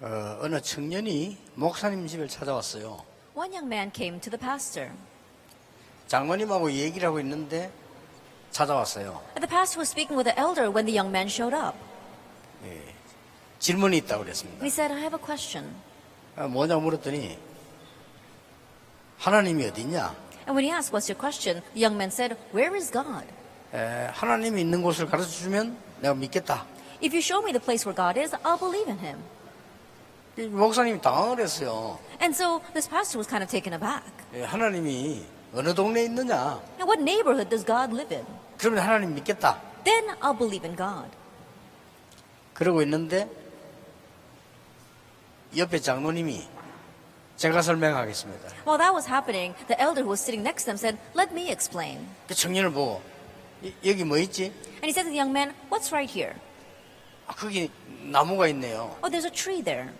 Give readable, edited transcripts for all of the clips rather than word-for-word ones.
어느 청년이 목사님 집을 찾아왔어요. One young man came to the pastor. 장로님하고 얘기를 하고 있는데 찾아왔어요. The pastor was speaking with the elder when the young man showed up. 질문이 있다고 그랬습니다. He said, I have a question. 뭐냐고 물었더니 하나님이 어디 있냐? And when he asked, what's your question? The young man said, where is God? 하나님이 있는 곳을 가르쳐주면 내가 믿겠다. If you show me the place where God is, I'll believe in him. 이 목사님이 당황을 했어요. And so this pastor was kind of taken aback. 하나님이 어느 동네에 있느냐? Now, what neighborhood does God live in? 그러면 하나님 믿겠다. Then I'll believe in God. 그러고 있는데 옆에 장로님이 제가 설명하겠습니다. While that was happening, the elder who was sitting next to them said, let me explain. 그 청년을 보고 여기 뭐 있지? And he said to the young man, what's right here? 거기 나무가 있네요. Oh, there's a tree there.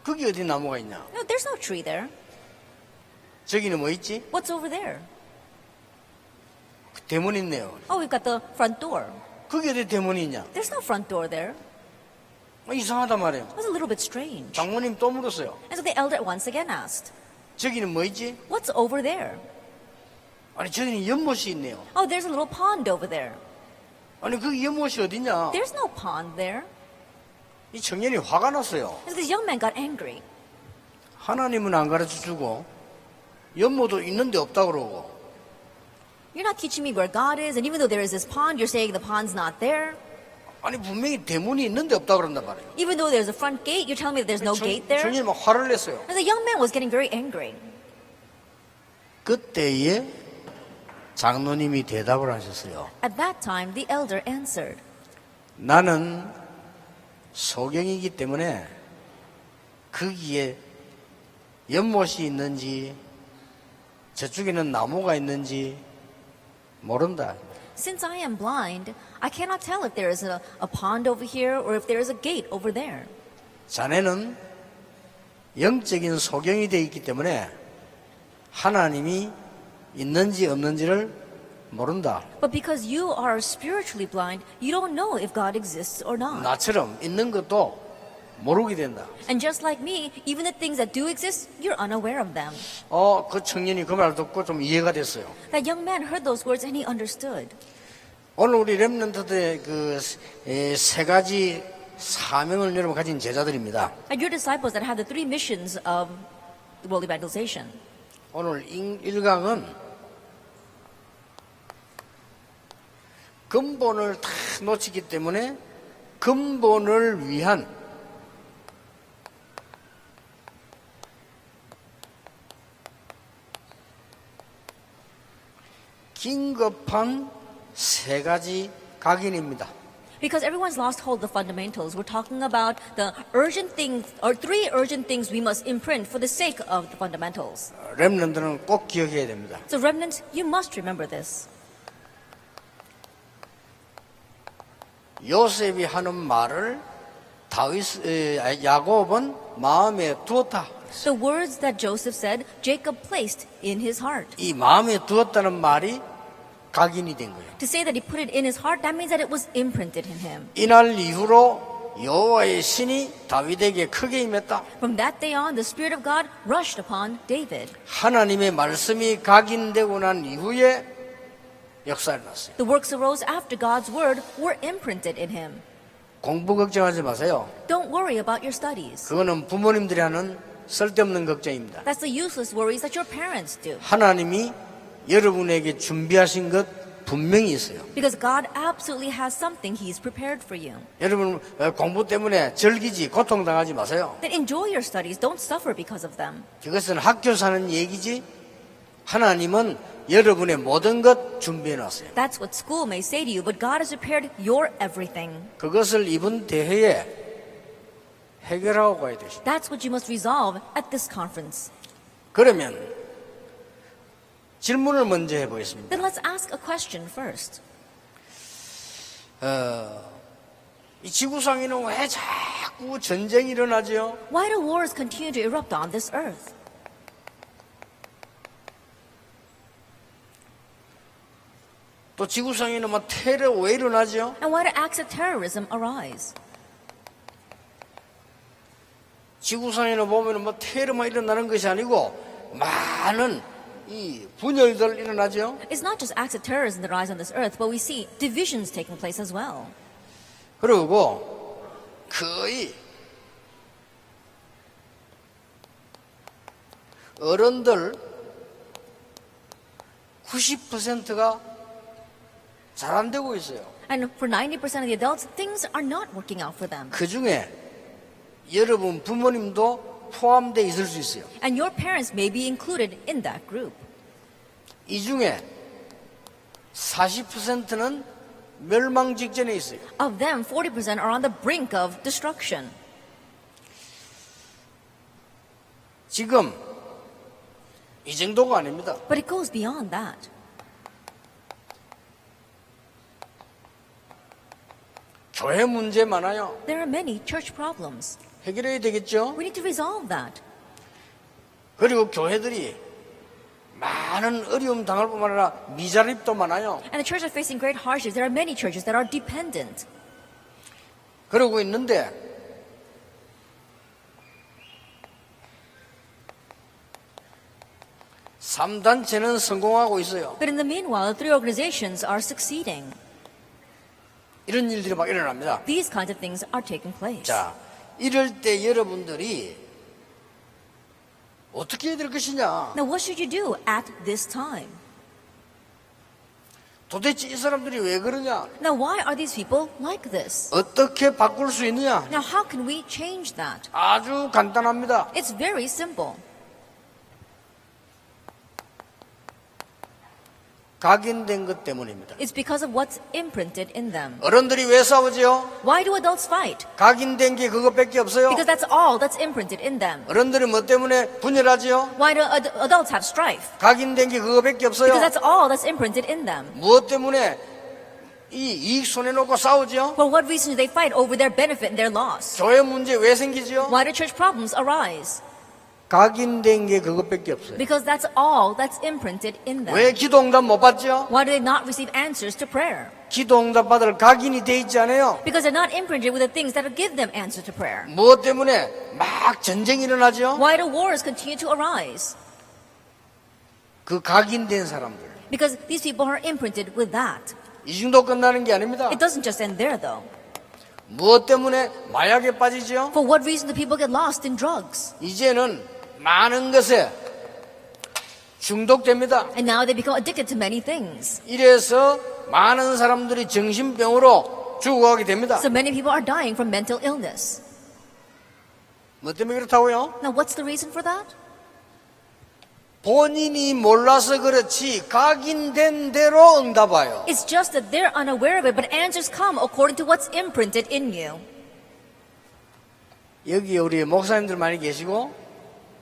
거기 어디 나무가 있냐? No, there's no tree there. 저기는 뭐 있지? What's over there? 대문 있네요. Oh, we've got the front door. 거기 어디 대문이 있냐? There's no front door there. 이상하단 말이에요. It was a little bit strange. 장모님 또 물었어요. And so the elder once again asked, 저기는 뭐 있지? what's over there? 아니 저기는 연못이 있네요. Oh, there's a little pond over there. 아니 그 연못이 어디냐? There's no pond there. 이 청년이 화가 났어요. And so this young man got angry. 하나님은 안 가르쳐주고 연못도 있는데 없다 그러고 You're not teaching me where God is, and even though there is this pond, you're saying the pond's not there. 아니 분명히 대문이 있는데 없다 그런단 말이에요. Even though there's a front gate, you're telling me that there's no gate there. 청년이 막 화를 냈어요. And the young man was getting very angry. 그때에 장로님이 대답을 하셨어요. At that time, the elder answered, 나는 소경이기 때문에 거기에 연못이 있는지 저쪽에는 나무가 있는지 모른다. since I am blind, I cannot tell if there is a pond over here or if there is a gate over there. 자네는 영적인 소경이 되어 있기 때문에 하나님이 있는지 없는지를 모른다. But because you are spiritually blind, you don't know if God exists or not. 나처럼 있는 것도 모르게 된다. And just like me, even the things that do exist, you're unaware of them. 그 청년이 그 말 듣고 좀 이해가 됐어요. That young man heard those words and he understood. 오늘 우리 렘넌트들의 그 세 가지 사명을 여러분 가진 제자들입니다. And your disciples that have the three missions of the world evangelization. 오늘 1강은 근본을 다 놓치기 때문에 근본을 위한 긴급한 세 가지 각인입니다. Because everyone's lost hold of the fundamentals, we're talking about the urgent things, or three urgent things we must imprint for the sake of the fundamentals. 렘넌트는 꼭 기억해야 됩니다. So remnants, you must remember this. 요셉이 하는 말을 야곱은 마음에 두었다. The words that Joseph said, Jacob placed in his heart. 이 마음에 두었다는 말이 각인이 된 거예요. To say that he put it in his heart, that means that it was imprinted in him. 이날 이후로 여호와의 신이 다윗에게 크게 임했다. From that day on, the Spirit of God rushed upon David. 하나님의 말씀이 각인되고 난 이후에 역사를 났어요. The works arose after God's word were imprinted in him. 공부 걱정하지 마세요. Don't worry about your studies. 그거는 부모님들이 하는 쓸데없는 걱정입니다. That's the useless worries that your parents do. 하나님이 여러분에게 준비하신 것 분명히 있어요. Because God absolutely has something He's prepared for you. 여러분 공부 때문에 절기지 고통당하지 마세요. Then enjoy your studies. Don't suffer because of them. 그것은 학교 사는 얘기지 하나님은 여러분의 모든 것 준비해 놨어요. That's what school may say to you, but God has prepared your everything. 그것을 이번 대회에 해결하고 가야 되죠. That's what you must resolve at this conference. 그러면 질문을 먼저 해보겠습니다. Then let's ask a question first. 이 지구상에는 왜 자꾸 전쟁이 일어나죠? Why do wars continue to erupt on this earth? 또 지구상에는 막 테러 왜 일어나죠? And why do acts of terrorism arise? 지구상에는 보면 뭐 테러만 일어나는 것이 아니고 많은 이 분열들 일어나죠. It's not just acts of terrorism that rise on this earth, but we see divisions taking place as well. 그리고 거의 어른들 90%가 잘 안 되고 있어요. And for 90% of the adults, things are not working out for them. 그 중에 여러분 부모님도 포함되어 있을 수 있어요. And your parents may be included in that group. 이 중에 40%는 멸망 직전에 있어요. Of them, 40% are on the brink of destruction. 지금 이 정도가 아닙니다. But it goes beyond that. 교회 문제 많아요. There are many church problems. 해결해야 되겠죠. We need to resolve that. 그리고 교회들이 많은 어려움 당할 뿐만 아니라 미자립도 많아요. And the churches are facing great hardships. There are many churches that are dependent. 그러고 있는데 삼단체는 성공하고 있어요. But in the meanwhile, the three organizations are succeeding. 이런 일들이 막 일어납니다. These kinds of things are taking place. 자, 이럴 때 여러분들이 어떻게 해야 될 것이냐? Now, what should you do at this time? 도대체 이 사람들이 왜 그러냐? Now, why are these people like this? 어떻게 바꿀 수 있느냐? Now, how can we change that? 아주 간단합니다. It's very simple. 각인된 것 때문입니다. It's because of what's imprinted in them. 어른들이 왜 싸우지요? Why do adults fight? 각인된 게 그것밖에 없어요. Because that's all that's imprinted in them. 어른들이 뭐 때문에 분열하지요? Why do adults have strife? 각인된 게 그거밖에 없어요. Because that's all that's imprinted in them. 무엇 때문에 이 이익 손해놓고 싸우지요? For what reason do they fight over their benefit and their loss? 교회 문제 왜 생기지요? Why do church problems arise? 각인된 게 그것밖에 없어요. Because that's all that's imprinted in them. 왜 기도응답 못 받죠? Why do they not receive answers to prayer? 기도응답 받을 각인이 돼 있지 않아요? Because they're not imprinted with the things that will give them answer to prayer. 무엇 때문에 막 전쟁이 일어나죠? Why do wars continue to arise? 그 각인된 사람들. Because these people are imprinted with that. 이 정도 끝나는 게 아닙니다. It doesn't just end there though. 무엇 때문에 마약에 빠지죠? For what reason do people get lost in drugs? 이제는 많은 것에 중독됩니다. And now they become addicted to many things. 이래서 많은 사람들이 정신병으로 죽어가게 됩니다. So many people are dying from mental illness. 뭐 때문에 그렇다고요? Now what's the reason for that? 본인이 몰라서 그렇지 각인된 대로 응답와요. It's just that they're unaware of it, but answers come according to what's imprinted in you. 여기 우리 목사님들 많이 계시고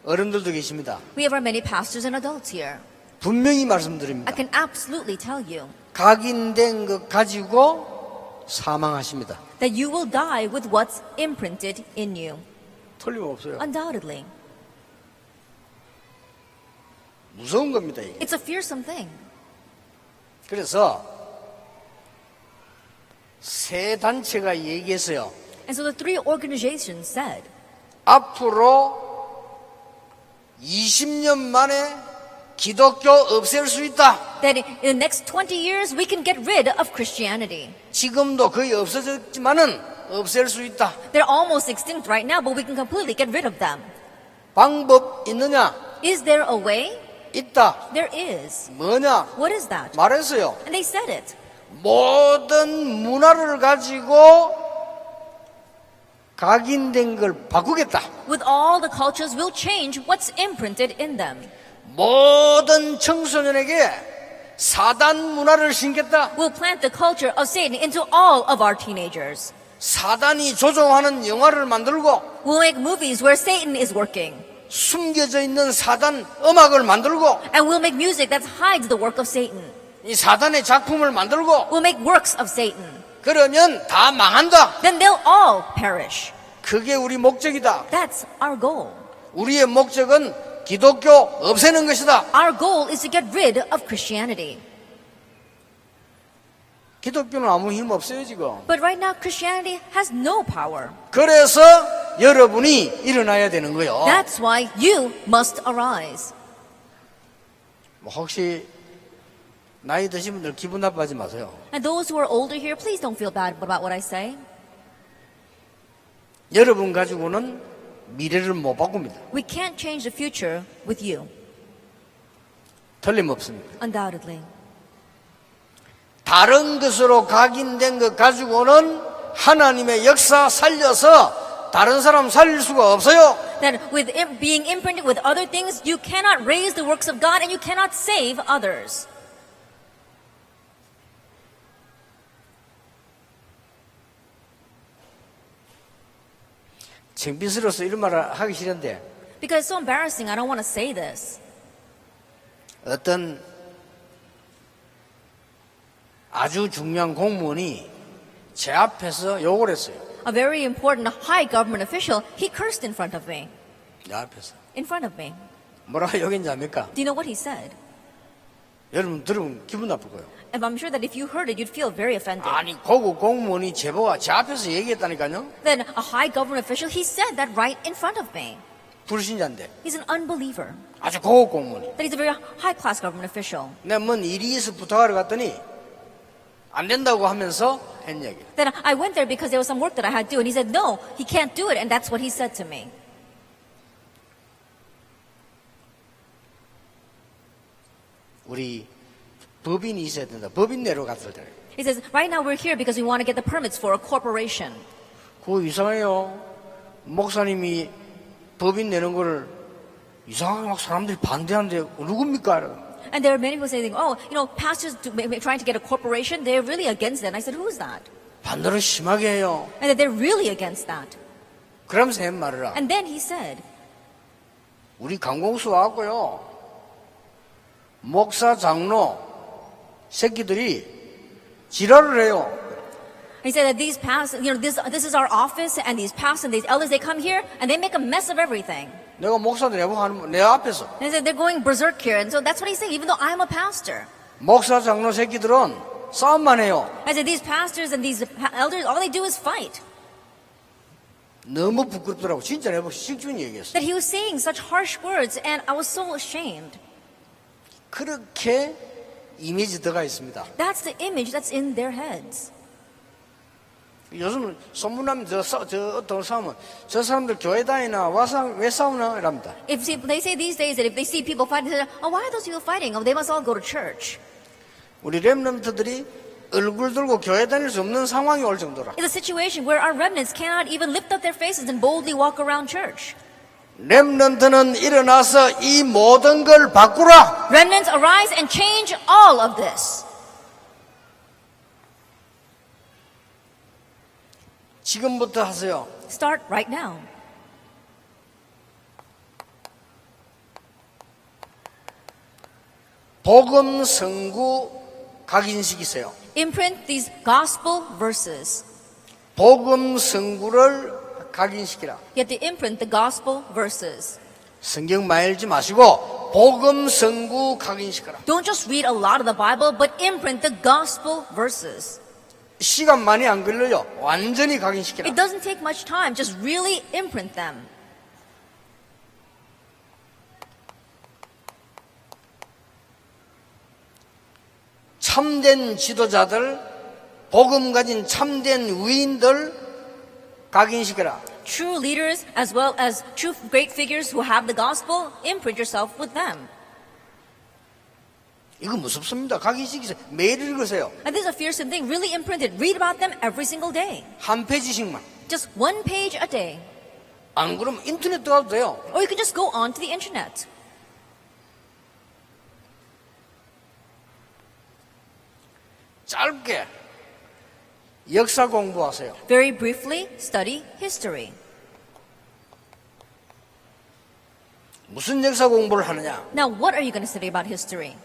어른들도 계십니다. We have our many pastors and adults here. 분명히 I 말씀드립니다. can absolutely tell you 각인된 것 가지고 사망하십니다. that you will die with what's imprinted in you. 틀림없어요. Undoubtedly. 무서운 겁니다, 이게. It's a fearsome thing. 그래서 세 단체가 얘기했어요. And so the three organizations said, 앞으로 20년 만에 기독교 없앨 수 있다. that in the next 20 years we can get rid of Christianity. 지금도 거의 없어졌지만은 없앨 수 있다. They're almost extinct right now, but we can completely get rid of them. 방법 있느냐? Is there a way? 있다. There is. 뭐냐? What is that? 말했어요. And they said it. 모든 문화를 가지고 각인된 걸 바꾸겠다. With all the cultures, we'll change what's imprinted in them. 모든 청소년에게 사단 문화를 심겠다. We'll plant the culture of Satan into all of our teenagers. 사단이 조종하는 영화를 만들고 We'll make movies where Satan is working. 숨겨져 있는 사단 음악을 만들고 And we'll make music that hides the work of Satan. 이 사단의 작품을 만들고 We'll make works of Satan. 그러면 다 망한다. Then they'll all perish. 그게 우리 목적이다. That's our goal. 우리의 목적은 기독교 없애는 것이다. Our goal is to get rid of Christianity. 기독교는 아무 힘 없어요 지금. But right now, Christianity has no power. 그래서 여러분이 일어나야 되는 거예요. That's why you must arise. 뭐 혹시 나이 드신 분들 기분 나빠하지 마세요. And those who are older here, please don't feel bad about what I say. 여러분 가지고는 미래를 못 바꿉니다. We can't change the future with you, 틀림없습니다. undoubtedly. 다른 것으로 각인된 것 가지고는 하나님의 역사 살려서 다른 사람 살릴 수가 없어요. That with being imprinted with other things, you cannot raise the works of God and you cannot save others. 창피스러워서 이런 말을 하기 싫은데 Because it's so embarrassing, I don't want to say this. 어떤 아주 중요한 공무원이 제 앞에서 욕을 했어요. A very important high government official, he cursed in front of me. 내 앞에서. In front of me. 뭐라고 욕했는지 압니까? Do you know what he said? 여러분 들으면 기분 나쁠 거예요. And I'm sure that if you heard it, you'd feel very offended. 아니 고급 공무원이 제보가 제 앞에서 얘기했다니까요. Then a high government official, he said that right in front of me. 불신자인데 He's an unbeliever. 아주 고급 공무원이. That he's a very high-class government official. 내가 뭔 일이 있어 부탁하러 갔더니 안 된다고 하면서 한 얘기. Then I went there because there was some work that I had to do, and he said, no, he can't do it, and that's what he said to me. 우리 법인이 있어야 된다. 법인 내로 갔을 때. He says, right now we're here because we want to get the permits for a corporation. 그거 이상해요. 목사님이 법인 내는 거를 이상하게 막 사람들이 반대하는데 누굽니까? And there are many people saying, oh, you know, pastors trying to get a corporation, they're really against that. And I said, who's that? 반대로 심하게 해요. And that they're really against that. 그러면서 한 말을 And then he said, 우리 강공수 와갖고요. 목사 장로 새끼들이 지랄을 해요. he said that these pastors, you know, this is our office, and these pastors and these elders, they come here and they make a mess of everything. 내가 목사들 하는 내 앞에서 And he said they're going berserk here. And so that's what he's saying, even though I'm a pastor. 목사 장로 새끼들은 싸움만 해요. I said these pastors and these elders, all they do is fight. 너무 부끄럽더라고. 진짜 내가 실중히 얘기했어. That he was saying such harsh words, and I was so ashamed. 그렇게 이미지 들어가 있습니다. That's the image that's in their heads. 요즘 소문나면 저 어떤 싸우면 저 사람들 교회 다니나 와서 왜 싸우나 이랍니다. They say these days that if they see people fighting, they say, oh, why are those people fighting? Oh, they must all go to church. 우리 렘넌트들이 얼굴 들고 교회 다닐 수 없는 상황이 올 정도라. It's a situation where our remnants cannot even lift up their faces and boldly walk around church. 렘넌트는 일어나서 이 모든 걸 바꾸라. Remnants, arise and change all of this. 지금부터 하세요. Start right now. 복음 선구 각인시키세요. Imprint these gospel verses. 복음 선구를 각인시키라. You have to imprint the gospel verses. 성경 많이 읽지 마시고 복음 선구 각인시켜라. Don't just read a lot of the Bible, but imprint the gospel verses. 시간 많이 안 걸려요. 완전히 각인시키라. It doesn't take much time, just really imprint them. 참된 지도자들, 복음 가진 참된 위인들 각인시켜라. True leaders as well as true great figures who have the gospel, imprint yourself with them. 이거 무섭습니다. 각인시키세요. 매일 읽으세요. And this is a fearsome thing. Really imprint it. Read about them every single day. 한 페이지씩만. Just one page a day. 안 그러면 인터넷 들어가도 돼요. Or you can just go on to the internet. 짧게 역사 공부하세요. Very briefly, study history. 무슨 역사 공부를 하느냐? Now, what are you going to study about history?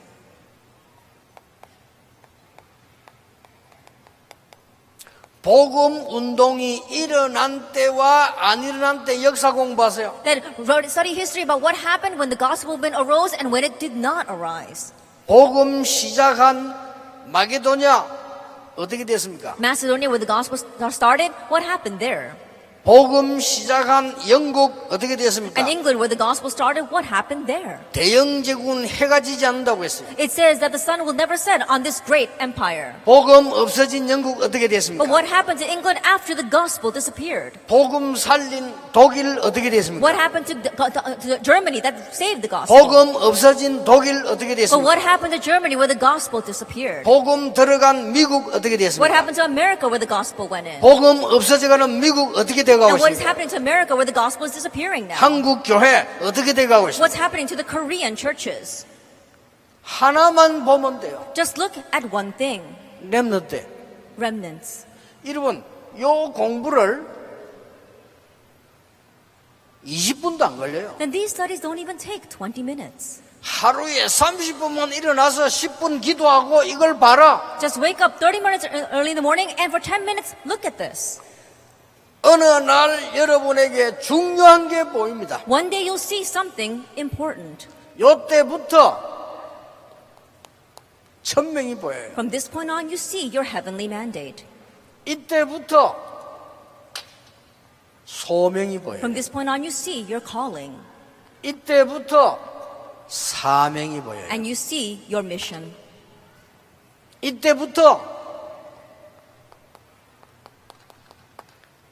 복음 운동이 일어난 때와 안 일어난 때 역사 공부하세요. Then study history about what happened when the gospel movement arose and when it did not arise. 복음 시작한 마게도냐 어떻게 됐습니까? Macedonia, where the gospel started, what happened there? 복음 시작한 영국 어떻게 되었습니까? And England, where the gospel started, what happened there? 대영 제국은 해가 지지 않는다고 했어요. It says that the sun will never set on this great empire. 복음 없어진 영국 어떻게 But 됐습니까? what happened to England after the gospel disappeared? 복음 살린 독일 어떻게 What 됐습니까? happened to Germany that saved the gospel? 복음 없어진 독일 어떻게 But 됐습니까? what happened to Germany where the gospel disappeared? 복음 들어간 미국 어떻게 What 됐습니까? happened to America where the gospel went in? 복음 없어져가는 미국 어떻게 돼가고 And what is 있습니까? happening to America where the gospel is disappearing now? 한국 교회 어떻게 돼가고 있습니까? What's happening to the Korean churches? 하나만 보면 돼요. Just look at one thing. 렘넌트. Remnants. 여러분, 요 공부를 20분도 안 걸려요. And these studies don't even take 20 minutes. 하루에 30분만 일어나서 10분 기도하고 이걸 봐라. Just wake up 30 minutes early in the morning and for 10 minutes, look at this. 어느 날 여러분에게 중요한 게 보입니다. One day you'll see something important. 요때부터 1000명이 보여요. From this point on, you see your heavenly mandate. 이때부터 소명이 보여요. From this point on, you see your calling. 이때부터 사명이 보여요. And you see your mission. 이때부터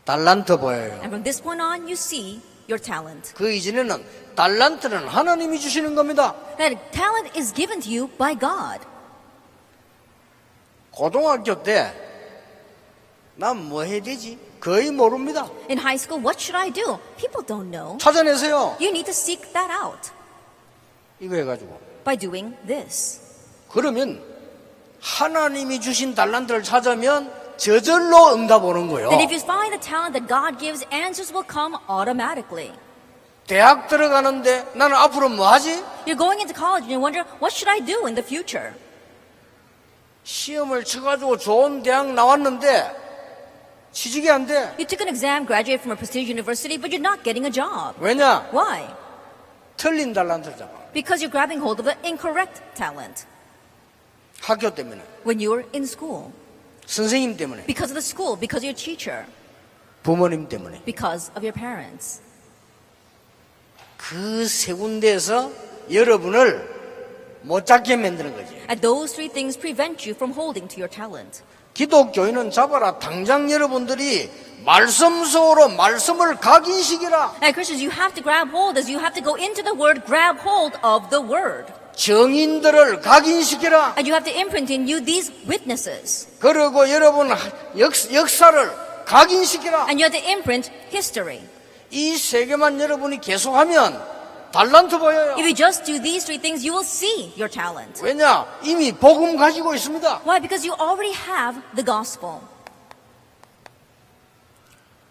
달란트 보여요. And from this point on, you see your talent. 그 이전에는 달란트는 하나님이 주시는 겁니다. That talent is given to you by God. 고등학교 때 난 뭐 해야 되지? 거의 모릅니다. In high school, what should I do? People don't know. 찾아내세요. You need to seek that out 이거 해가지고. by doing this. 그러면 하나님이 주신 달란트를 찾으면 저절로 응답 오는 거예요. Then if you find the talent that God gives, answers will come automatically. 대학 들어가는데 나는 앞으로 뭐 하지? You're going into college and you wonder, what should I do in the future? 시험을 쳐가지고 좋은 대학 나왔는데 취직이 안 돼. You took an exam, graduated from a prestigious university, but you're not getting a job. 왜냐? Why? 틀린 달란트를 잡아. Because you're grabbing hold of the incorrect talent 학교 때문에, when you were in school. 선생님 때문에, Because of the school, because of your teacher, 부모님 때문에. because of your parents. 그 세 군데에서 여러분을 못 잡게 만드는 거지. And those three things prevent you from holding to your talent. 기독교인은 잡아라. 당장 여러분들이 말씀 속으로 말씀을 각인시키라. And Christians, you have to grab hold as you have to go into the Word, grab hold of the Word. 정인들을 각인시키라. And you have to imprint in you these witnesses. 그리고 여러분 역사를 각인시키라. And you have to imprint history. 이 세 개만 여러분이 계속하면 달란트 보여요. If you just do these three things, you will see your talent. 왜냐? 이미 복음 가지고 있습니다. Why? Because you already have the gospel.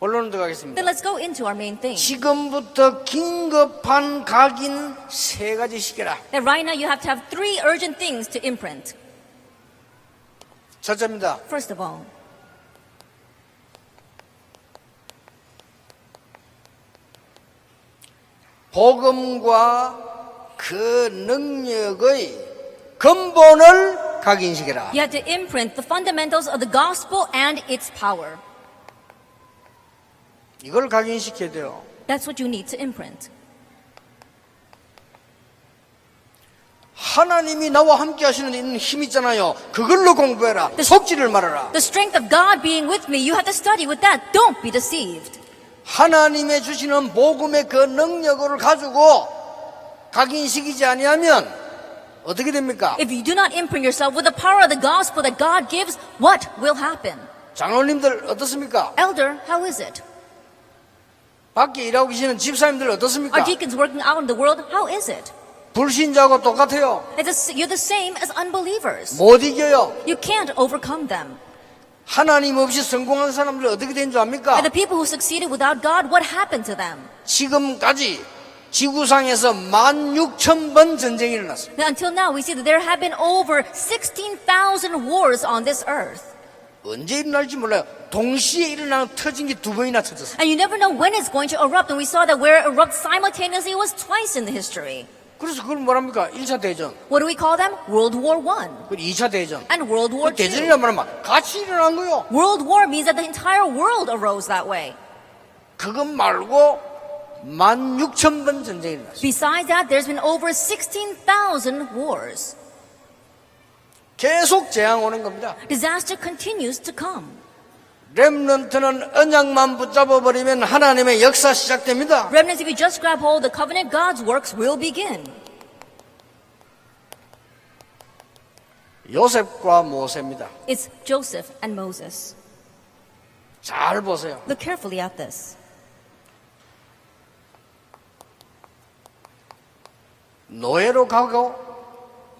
본론으로 들어가겠습니다. Then let's go into our main thing. 지금부터 긴급한 각인 세 가지 시켜라. That right now you have to have three urgent things to imprint. 첫째입니다. First of all, 복음과 그 능력의 근본을 각인시켜라. you have to imprint the fundamentals of the gospel and its power. 이걸 각인시켜야 돼요. That's what you need to imprint. 하나님이 나와 함께 하시는 힘 있잖아요. 그걸로 공부해라. 속지를 말아라. The strength of God being with me, you have to study with that. Don't be deceived. 하나님의 주시는 복음의 그 능력을 가지고 각인시키지 아니하면 어떻게 됩니까? If you do not imprint yourself with the power of the gospel that God gives, what will happen? 장로님들 어떻습니까? Elder, how is it? 밖에 일하고 계시는 집사님들 어떻습니까? Are deacons working out in the world? How is it? 불신자하고 똑같아요. You're the same as unbelievers. 못 이겨요. You can't overcome them. 하나님 없이 성공한 사람들 어떻게 된 줄 압니까? And the people who succeeded without God, what happened to them? 지금까지 지구상에서 16,000번 전쟁이 일어났어요. Now, until now, we see that there have been over 16,000 wars on this earth. 언제 일어날지 몰라요. 동시에 일어나는 터진 게 2번이나 터졌어요. And you never know when it's going to erupt. And we saw that where it erupts simultaneously was twice in the history. 그래서 그걸 뭐랍니까? 1차 대전, What do we call them? World War I 그리고 2차 대전. and World War 그 II. 대전이란 말은 막 같이 일어난 거요. World War means that the entire world arose that way. 그것 말고 16,000번 전쟁이 일어났어요. Besides that, there's been over 16,000 wars. 계속 재앙 오는 겁니다. Disaster continues to come. 렘넌트는 언약만 붙잡아 버리면 하나님의 역사 시작됩니다. Remnants, if you just grab hold of the covenant, God's works will begin. 요셉과 모세입니다. It's Joseph and Moses. 잘 보세요. Look carefully at this. 노예로 가고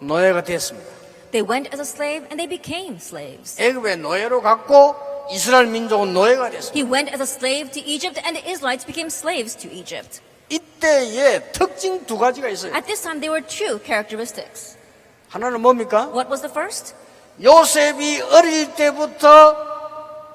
노예가 됐습니다. They went as a slave and they became slaves. 애굽의 노예로 갔고 이스라엘 민족은 노예가 됐습니다. He went as a slave to Egypt and the Israelites became slaves to Egypt. 이때의 특징 두 가지가 있어요. At this time, there were two characteristics. 하나는 뭡니까? What was the first? 요셉이 어릴 때부터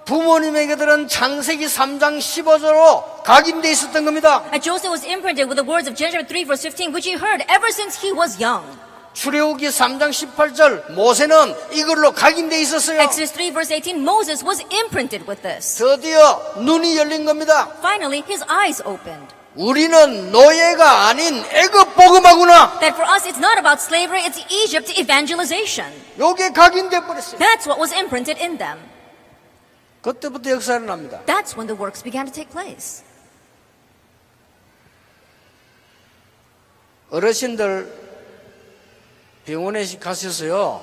부모님에게 들은 창세기 3장 15절로 각인되어 있었던 겁니다. And Joseph was imprinted with the words of Genesis 3 verse 15, which he heard ever since he was young. 출애굽기 3장 18절 모세는 이걸로 각인되어 있었어요. Exodus 3 verse 18, Moses was imprinted with this. 드디어 눈이 열린 겁니다. Finally, his eyes opened. 우리는 노예가 아닌 애굽 복음하구나. That for us, it's not about slavery, it's Egypt evangelization. 요게 각인돼 버렸어요. That's what was imprinted in them. 그때부터 역사가 일어납니다. That's when the works began to take place. 어르신들 병원에 가셔서요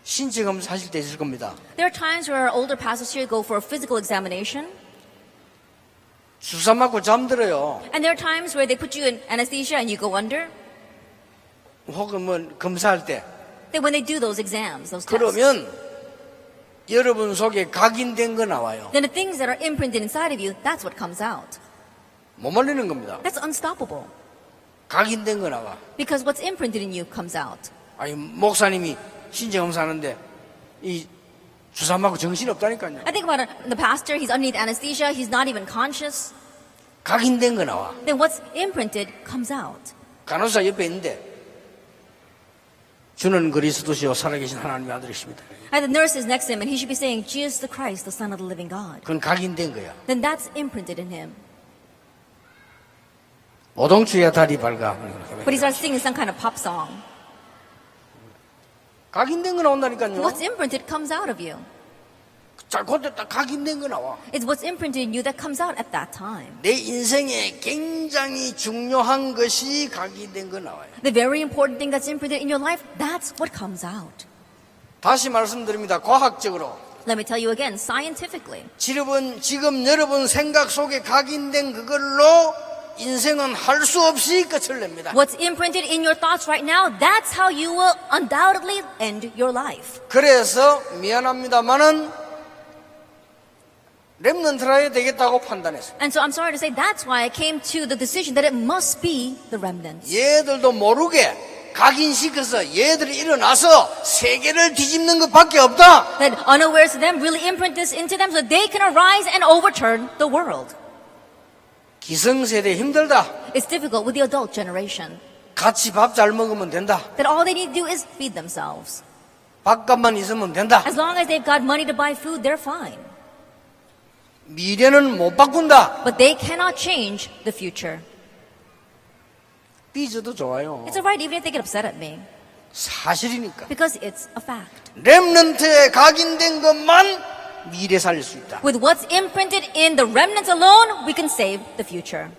신체 검사 하실 때 있을 겁니다. There are times where our older pastors here go for a physical examination. 주사 맞고 잠들어요. And there are times where they put you in anesthesia and you go under. 혹은 뭐 검사할 때 Then when they do those exams, those tests, 그러면 여러분 속에 각인된 거 나와요. then the things that are imprinted inside of you, that's what comes out. 못 말리는 겁니다. That's unstoppable. 각인된 거 나와. Because what's imprinted in you comes out. 아니 목사님이 신체 검사하는데 이 주사 맞고 정신이 없다니까요. I think about it, the pastor, he's underneath anesthesia, he's not even conscious. 각인된 거 나와. Then what's imprinted comes out. 간호사 옆에 있는데 주는 그리스도시요 살아계신 하나님의 아들이십니다. And the nurse is next to him and he should be saying, Jesus the Christ, the Son of the living God. 그건 각인된 거야. Then that's imprinted in him. 오동추야 다리 밝아. But he starts singing some kind of pop song. 각인된 거 나온다니까요. What's imprinted comes out of you. 자, 그때 딱 각인된 거 나와. It's what's imprinted in you that comes out at that time. 내 인생에 굉장히 중요한 것이 각인된 거 나와요. The very important thing that's imprinted in your life, that's what comes out. 다시 말씀드립니다. 과학적으로. Let me tell you again, scientifically. 지금 여러분 생각 속에 각인된 그걸로 인생은 할 수 없이 끝을 냅니다. What's imprinted in your thoughts right now, that's how you will undoubtedly end your life. 그래서 미안합니다만은 렘넌트라야 되겠다고 판단했어요. And so I'm sorry to say that's why I came to the decision that it must be the remnants. 얘들도 모르게 각인시켜서 얘들이 일어나서 세계를 뒤집는 것밖에 없다. That unawares to them really imprint this into them so they can arise and overturn the world. 기성세대 힘들다. It's difficult with the adult generation. 같이 밥 잘 먹으면 된다. That all they need to do is feed themselves. 밥값만 있으면 된다. As long as they've got money to buy food, they're fine. 미래는 못 바꾼다. But they cannot change the future. 삐져도 좋아요. It's alright even if they get upset at me. 사실이니까. Because it's a fact. 렘넌트에 각인된 것만 미래 살릴 수 있다. With what's imprinted in the remnants alone, we can save the future.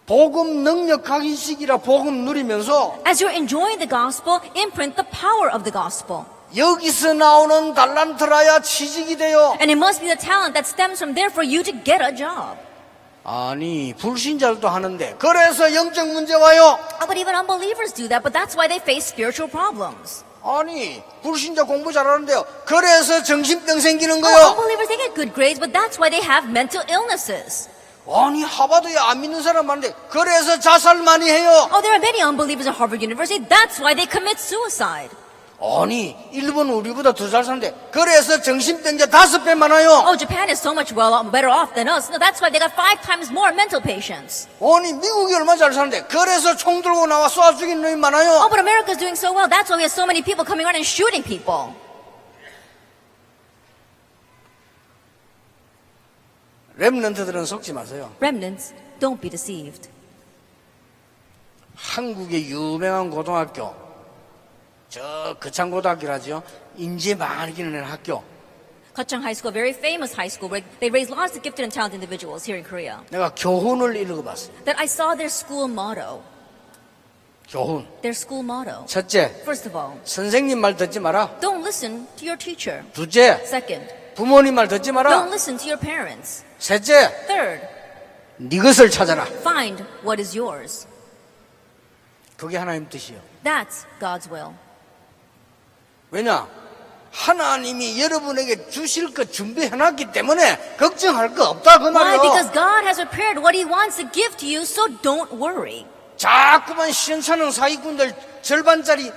복음 능력 각인식이라 복음 누리면서 As you're enjoying the gospel, imprint the power of the gospel. 여기서 나오는 달란트라야 취직이 돼요. And it must be the talent that stems from there for you to get a job. 아니 불신자들도 하는데 그래서 영적 문제 와요. Oh, but even unbelievers do that, but that's why they face spiritual problems. 아니 불신자 공부 잘하는데요. 그래서 정신병 생기는 Oh, 거요. unbelievers, they get good grades, but that's why they have mental illnesses. 아니 하버드에 안 믿는 사람 많은데 그래서 자살 많이 해요. Oh, there are many unbelievers at Harvard University, that's why they commit suicide. 아니 일본 우리보다 더 잘 사는데 그래서 정신병자 5배 많아요. Oh, Japan is so much better off than us. No, that's why they got 5 times more mental patients. 아니 미국이 얼마나 잘 사는데 그래서 총 들고 나와 쏴 죽이는 놈이 많아요. Oh, but America's doing so well. That's why we have so many people coming around and shooting people. 렘넌트들은 속지 마세요. Remnants, don't be deceived. 한국의 유명한 고등학교, 저 거창고등학교라죠. 인재 많이 기르는 학교. Gachang High School, a very famous high school where they raise lots of gifted and talented individuals here in Korea. 내가 교훈을 읽어봤어요. That I saw their school motto. 교훈. Their school motto. 첫째, First of all, 선생님 말 듣지 마라. don't listen to your teacher. 둘째, Second, 부모님 말 듣지 don't 마라. listen to your parents. 셋째, Third, 네 것을 찾아라. find what is yours. 그게 하나님 뜻이요. That's God's will. 왜냐? 하나님이 여러분에게 주실 것 준비해놨기 때문에 걱정할 거 없다 그 Why? 말이요. Because God has prepared what He wants to give to you, so don't worry. 자꾸만 시원찮은 사기꾼들 절반짜리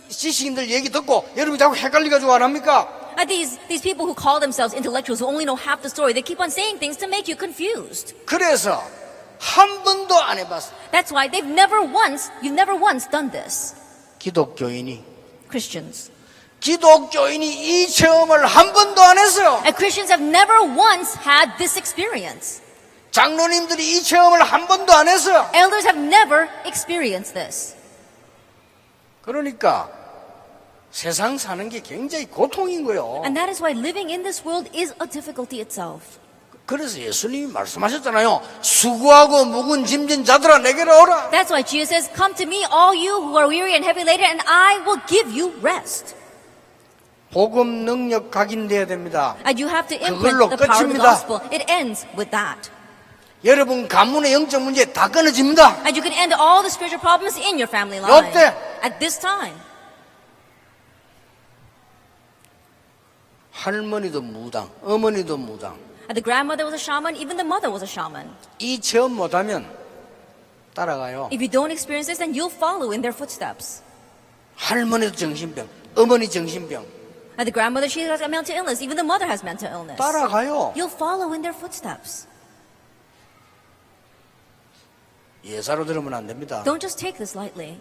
지식인들 얘기 듣고 여러분이 자꾸 헷갈려가지고 안 합니까? These people who call themselves intellectuals who only know half the story, they keep on saying things to make you confused. 그래서 한 번도 안 해봤어. That's why you've never once done this. 기독교인이 Christians 이 체험을 한 번도 안 했어요. and Christians have never once had this experience. 장로님들이 이 체험을 한 번도 안 했어요. Elders have never experienced this. 그러니까 세상 사는 게 굉장히 고통인 거예요. And that is why living in this world is a difficulty itself. 그래서 예수님이 말씀하셨잖아요. 수고하고 묵은 짐진 자들아 내게로 오라. That's why Jesus says, "Come to me, all you who are weary and heavy laden, and I will give you rest." 복음 능력 각인돼야 됩니다. And you have to 그걸로 implement the power of the 끝입니다. gospel. It ends with that. 여러분 가문의 영적 문제 다 끊어집니다. And you can end all the spiritual problems in your family line. 요때. At this time. 할머니도 무당, 어머니도 무당. And the grandmother was a shaman, even the mother was a shaman. 이 체험 못하면 따라가요. If you don't experience this, then you'll follow in their footsteps. 할머니도 정신병, 어머니 정신병. And the grandmother, she has a mental illness. Even the mother has mental illness. 따라가요. You'll follow in their footsteps. 예사로 들으면 안 됩니다. Don't just take this lightly.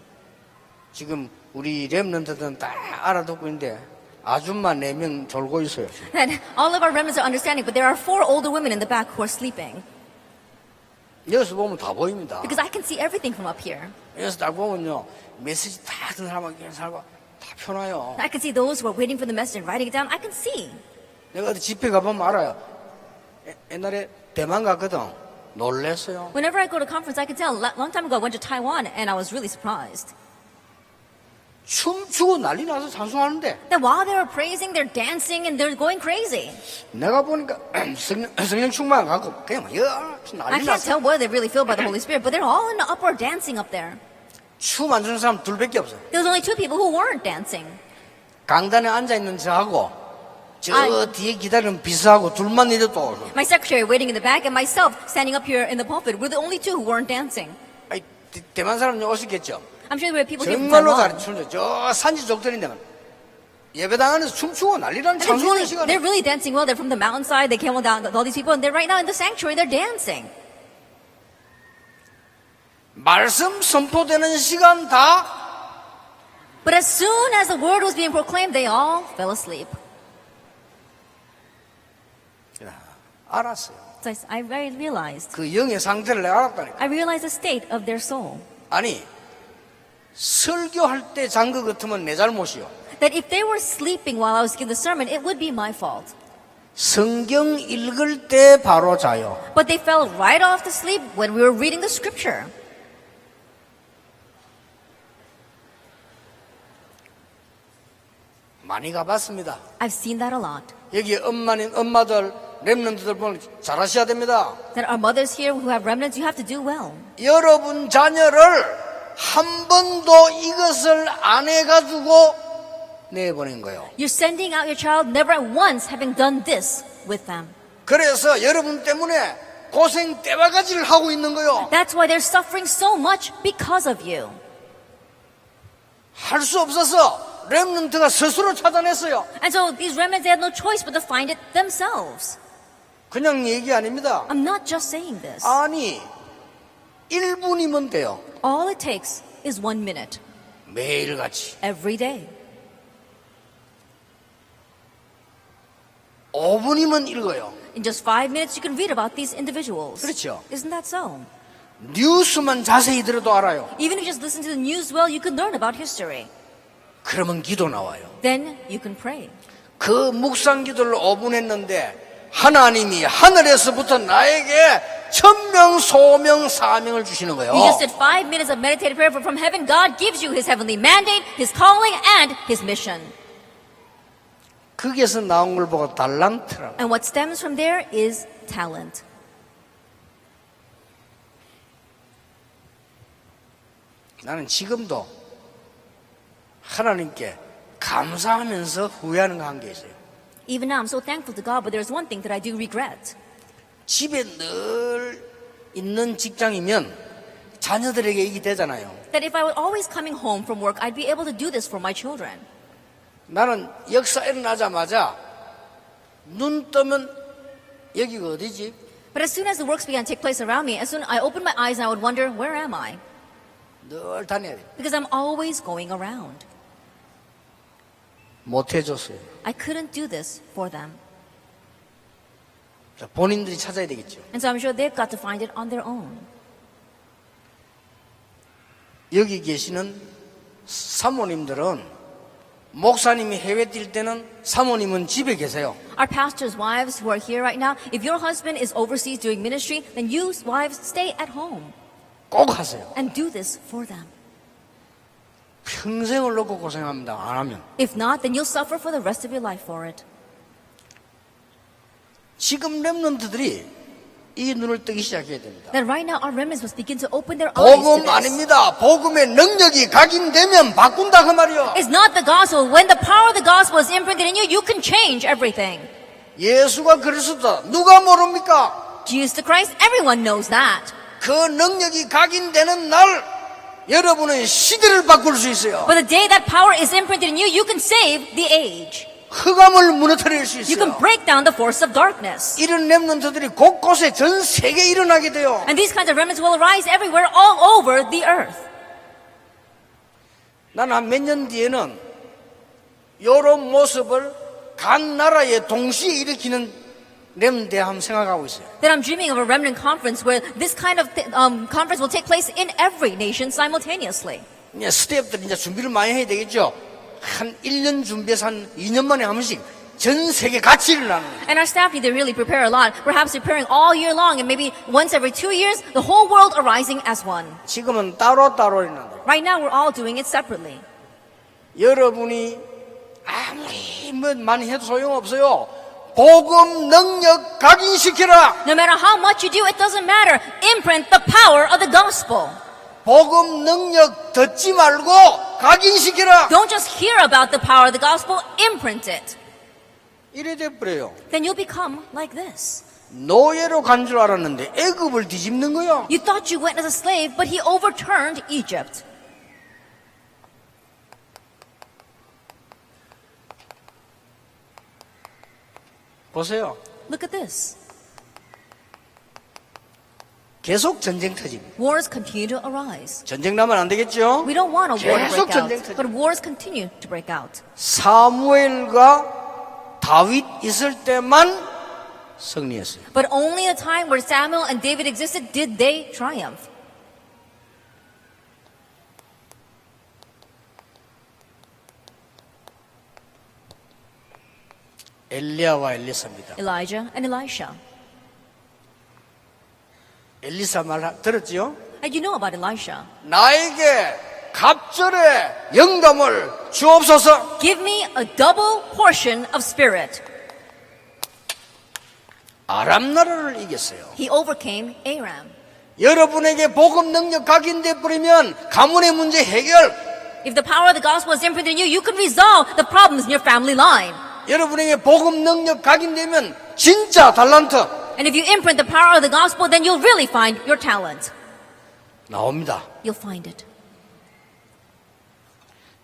지금 우리 렘넌트들은 다 알아듣고 있는데 아줌마 4명 졸고 있어요. And all of our remnants are understanding, but there are 4 older women in the back who are sleeping. 여기서 보면 다 보입니다. Because I can see everything from up here. 여기서 딱 보면요. 메시지 다 듣는 사람하고 이런 사람하고 다 펴놔요. I can see those who are waiting for the message and writing it down. I can see. 내가 어디 집회 가보면 알아요. 옛날에 대만 갔거든. 놀랬어요. Whenever I go to conference, I can tell. A long time ago, I went to Taiwan, and I was really surprised. 춤추고 난리 나서 찬송하는데 That while they were praising, they're dancing, and they're going crazy. 내가 보니까 성령 충만 갖고 그냥 막 I 난리 can't 났어. tell whether they're really filled by the Holy Spirit, but they're all in the upward dancing up there. 춤 안 추는 사람 둘밖에 없어요. There was only 2 people who weren't dancing. 강단에 앉아있는 저하고 저 아이. 뒤에 기다리는 비서하고 둘만 내렸다. My secretary waiting in the back, and myself standing up here in the pulpit were the only 2 who weren't dancing. 아이, 대만 사람 오시겠죠? I'm sure there were people here from 정말로 잘 Taiwan. 춤춰. 저 산지족들인데 예배당 안에서 춤추고 난리라는 And 찬송하는 시간에 they're really dancing well. They're from the mountainside. They came down, all these people, and they're right now in the sanctuary. They're dancing. 말씀 선포되는 시간 다 But as soon as the word was being proclaimed, they all fell asleep. 알았어요. So I realized. 그 영의 상태를 내가 알았다니까. I realized the state of their soul. 아니 설교할 때 잔 것 같으면 내 잘못이요. That if they were sleeping while I was giving the sermon, it would be my fault. 성경 읽을 때 바로 자요. But they fell right off to sleep when we were reading the scripture. 많이 가봤습니다. I've seen that a lot. 여기 엄마들 렘넌트들 보면 잘하셔야 됩니다. That our mothers here who have remnants, you have to do well. 여러분 자녀를 한 번도 이것을 안 해가지고 내보낸 거예요. You're sending out your child never once having done this with them. 그래서 여러분 때문에 고생 떼바가지를 하고 있는 거예요. That's why they're suffering so much because of you. 할 수 없어서 렘넌트가 스스로 찾아냈어요. And so these remnants, they had no choice but to find it themselves. 그냥 얘기 아닙니다. I'm not just saying this. 아니 1분이면 돼요. All it takes is 1 minute 매일같이 every day. 5분이면 읽어요. In just 5 minutes, you can read about these individuals. 그렇죠. Isn't that so? 뉴스만 자세히 들어도 알아요. Even if you just listen to the news well, you can learn about history. 그러면 기도 나와요. Then you can pray. 그 묵상 기도를 5분 했는데 하나님이 하늘에서부터 나에게 천명, 소명, 사명을 주시는 거예요. You just did 5 minutes of meditative prayer from heaven. God gives you His heavenly mandate, His calling, and His mission. 거기에서 나온 걸 보고 달란트라고. And what stems from there is talent. 나는 지금도 하나님께 감사하면서 후회하는 거 한 게 있어요. Even now, I'm so thankful to God, but there's one thing that I do regret. 집에 늘 있는 직장이면 자녀들에게 이게 되잖아요. That if I were always coming home from work, I'd be able to do this for my children. 나는 역사 일어나자마자 눈 뜨면 여기가 어디지? But as soon as the works began to take place around me, as soon as I opened my eyes, I would wonder, where am I? 늘 다녀야 돼. Because I'm always going around. 못 해줬어요. I couldn't do this for them. 본인들이 찾아야 되겠죠. And so I'm sure they've got to find it on their own. 여기 계시는 사모님들은 목사님이 해외 뛸 때는 사모님은 집에 계세요. Our pastors' wives who are here right now, if your husband is overseas doing ministry, then you wives stay at home 꼭 하세요. and do this for them. 평생을 놓고 고생합니다. 안 하면. If not, then you'll suffer for the rest of your life for it. 지금 렘넌트들이 이 눈을 뜨기 시작해야 됩니다. Then right now our remnants must begin to open their eyes to 복음 this. 아닙니다. 복음의 능력이 각인되면 바꾼다 그 말이요. It's not the gospel. When the power of the gospel is imprinted in you, you can change everything. 예수가 그리스도다. 누가 모릅니까? Jesus the Christ, everyone knows that. 그 능력이 각인되는 날 여러분은 시대를 바꿀 수 있어요. But the day that power is imprinted in you, you can save the age. 흑암을 무너뜨릴 수 You can 있어요. break down the force of darkness. 이런 렘넌트들이 곳곳에 전 세계에 일어나게 돼요. And these kinds of remnants will arise everywhere, all over the earth. 나는 한 몇 년 뒤에는 이런 모습을 각 나라에 동시에 일으키는 렘대 한번 생각하고 있어요. That I'm dreaming of a remnant conference where this kind of conference will take place in every nation simultaneously. 이제 스태프들이 이제 준비를 많이 해야 되겠죠. 한 1년 준비해서 한 2년 만에 한 번씩 전 세계 같이 일어나는 거예요. And our staff need to really prepare a lot, perhaps preparing all year long and maybe once every 2 years, the whole world arising as one. 지금은 따로따로 일어난다. Right now, we're all doing it separately. 여러분이 아무리 뭐 많이 해도 소용없어요. 복음 능력 각인시켜라. No matter how much you do, it doesn't matter. Imprint the power of the gospel. 복음 능력 듣지 말고 각인시켜라. Don't just hear about the power of the gospel, imprint it. 이래 돼버려요. Then you'll become like this. 노예로 간 줄 알았는데 애굽을 뒤집는 거야. You thought you went as a slave, but he overturned Egypt. 보세요. Look at this. 계속 전쟁 터집니다. Wars continue to arise. 전쟁 나면 안 되겠죠? We don't want a war to 계속 break 전쟁 out, 터져. but wars continue to break out. 사무엘과 다윗 있을 때만 승리했어요. But only in the time where Samuel and David existed did they triumph. 엘리야와 엘리사입니다. Elijah and Elisha. 엘리사 말 들었지요? And you know about Elisha. 나에게 갑절의 영감을 주옵소서. Give me a double portion of spirit. 아람 나라를 이겼어요. He overcame Aram. 여러분에게 복음 능력 각인돼 버리면 가문의 문제 해결. If the power of the gospel is imprinted in you, you can resolve the problems in your family line. 여러분에게 복음 능력 각인되면 진짜 달란트 And if you imprint the power of the gospel, then you'll really find your talent. 나옵니다. You'll find it.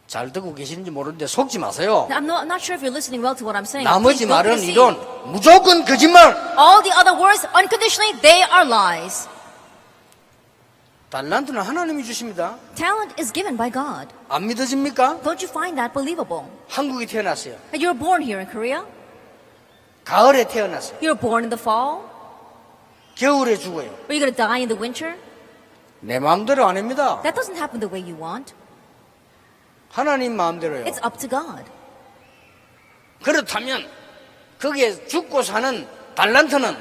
잘 듣고 계시는지 모르는데 속지 마세요. Now, I'm not sure if you're listening well to what I'm saying. 나머지 Please don't 말은 be 이론 deceived. 무조건 거짓말. All the other words, unconditionally, they are lies. 달란트는 하나님이 주십니다. Talent is given by God. 안 믿어집니까? Don't you find that believable? 한국에 태어났어요. And you were born here in Korea. 가을에 태어났어요. You're born in the fall, 겨울에 죽어요. or you're going to die in the winter. 내 마음대로 아닙니다. That doesn't happen the way you want. 하나님 마음대로요. It's up to God. 그렇다면 거기에 죽고 사는 달란트는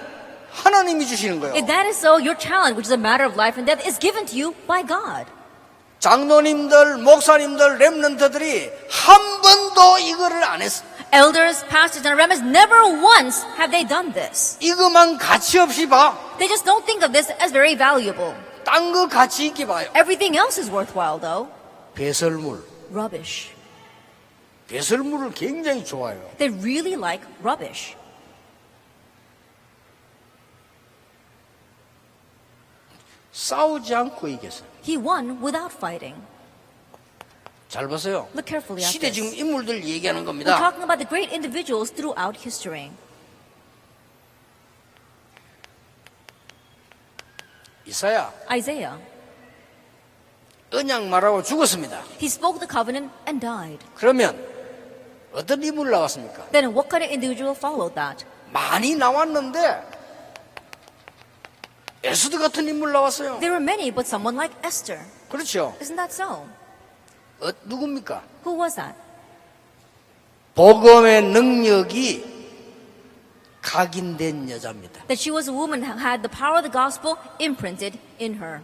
하나님이 주시는 거예요. If that is so, your talent, which is a matter of life and death, is given to you by God. 장로님들, 목사님들, 렘넌트들이 한 번도 이거를 안 했어. Elders, pastors, and rabbis, never once have they done this. 이것만 가치 없이 봐. They just don't think of this as very valuable. 딴 거 가치 있게 봐요. Everything else is worthwhile, though. 배설물. Rubbish. 배설물을 굉장히 좋아해요. They really like rubbish. 싸우지 않고 이겼어요. He won without fighting. 잘 보세요. Look carefully at 시대 this. 지금 인물들 얘기하는 We're 겁니다. talking about the great individuals throughout history. 이사야 Isaiah, 언약 말하고 죽었습니다. he spoke the covenant and died. 그러면 어떤 인물 나왔습니까? Then what kind of individual followed that? 많이 나왔는데 에스더 같은 인물 나왔어요. There were many, but someone like Esther. 그렇죠. Isn't that so? 누굽니까? Who was that? 복음의 능력이 각인된 여자입니다. That she was a woman who had the power of the gospel imprinted in her.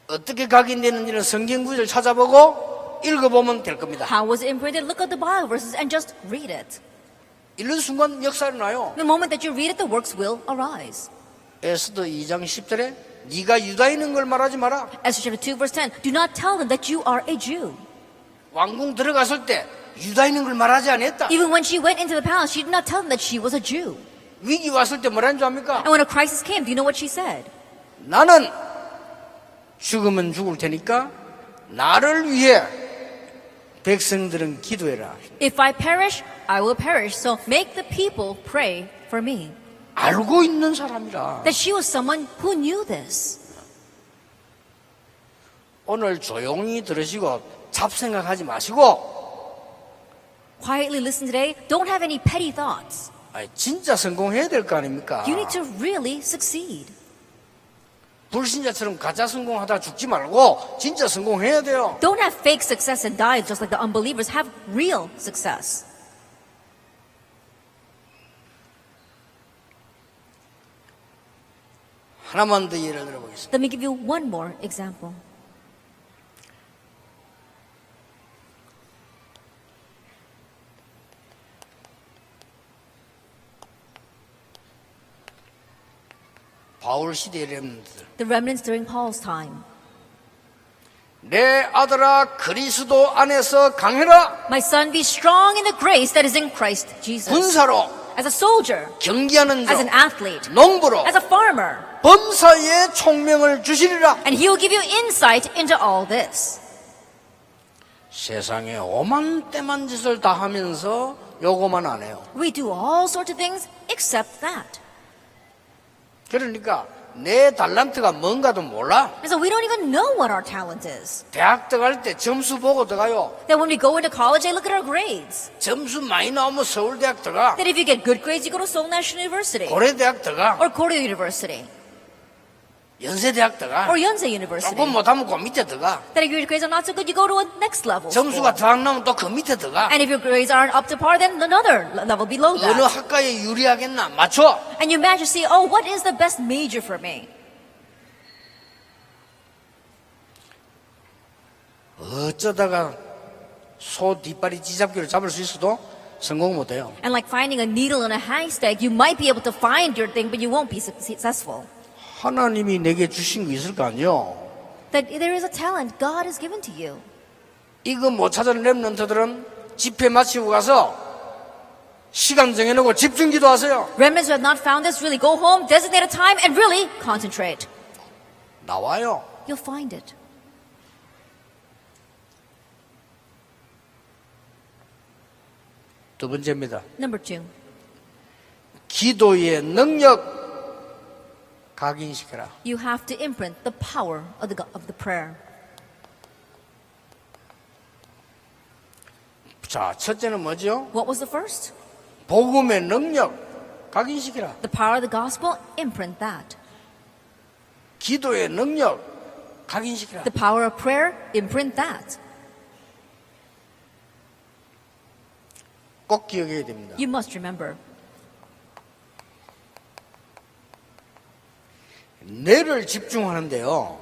어떻게 각인되는지는 성경 구절 찾아보고 읽어보면 될 겁니다. How was it imprinted? Look at the Bible verses and just read it. 이런 순간 역사가 나요. The moment that you read it, the works will arise. 에스더 2장 10절에 네가 유다인인 걸 말하지 마라. Esther chapter 2 verse 10. Do not tell them that you are a Jew. 왕궁 들어갔을 때 유다인인 걸 말하지 않았다. Even when she went into the palace, she did not tell them that she was a Jew. 위기 왔을 때 뭐라는 줄 압니까? And when a crisis came, do you know what she said? 나는 죽으면 죽을 테니까 나를 위해 백성들은 기도해라. If I perish, I will perish. So make the people pray for me. 알고 있는 사람이라. That she was someone who knew this. 오늘 조용히 들으시고 잡생각하지 마시고 Quietly listen today. Don't have any petty thoughts. 진짜 성공해야 될 거 아닙니까? You need to really succeed. 불신자처럼 가짜 성공하다 죽지 말고 진짜 성공해야 돼요. Don't have fake success and die just like the unbelievers. Have real success. 하나만 더 예를 들어보겠습니다. Let me give you one more example. 바울 시대의 렘넌트들. The remnants during Paul's time. 내 아들아 그리스도 안에서 강해라. My son, be strong in the grace that is in Christ Jesus. 군사로, As a soldier, 경기하는 as an 자, athlete, 농부로, as a farmer. 범사에 총명을 주시리라. And he will give you insight into all this. 세상에 오만 때만 짓을 다 하면서 요거만 안 해요. We do all sorts of things except that. 그러니까 내 달란트가 뭔가도 몰라. And so we don't even know what our talent is. 대학 들어갈 때 점수 보고 들어가요. That when we go into college, they look at our grades. 점수 많이 나오면 서울대학 들어가. That if you get good grades, you go to Seoul National University. 고려대학 들어가. Or Korea University. 연세대학 들어가. Or Yonsei University. 조금 못하면 그 밑에 들어가. That if your grades are not so good, you go to a next level. 점수가 school. 더 안 나오면 또 그 밑에 들어가. And if your grades aren't up to par, then another level below 어느 that. 학과에 유리하겠나 맞춰. And you imagine, see, oh, what is the best major for me? 어쩌다가 소 뒷발이 쥐잡기로 잡을 수 있어도 성공 못해요. And like finding a needle in a haystack, you might be able to find your thing, but you won't be successful. 하나님이 내게 주신 거 있을 거 아니요. That there is a talent God has given to you. 이거 못 찾은 렘넌트들은 집회 마치고 가서 시간 정해놓고 집중 기도하세요. Remnants who have not found this, really go home, designate a time, and really concentrate. 나와요. You'll find it. 두 번째입니다. Number 2, 기도의 능력 각인시켜라. you have to imprint the power of the prayer. 자, 첫째는 뭐죠? What was the first? 복음의 능력 각인시키라. The power of the gospel, imprint that. 기도의 능력 각인시키라. The power of prayer, imprint that. 꼭 기억해야 됩니다. You must remember. 뇌를 집중하는데요,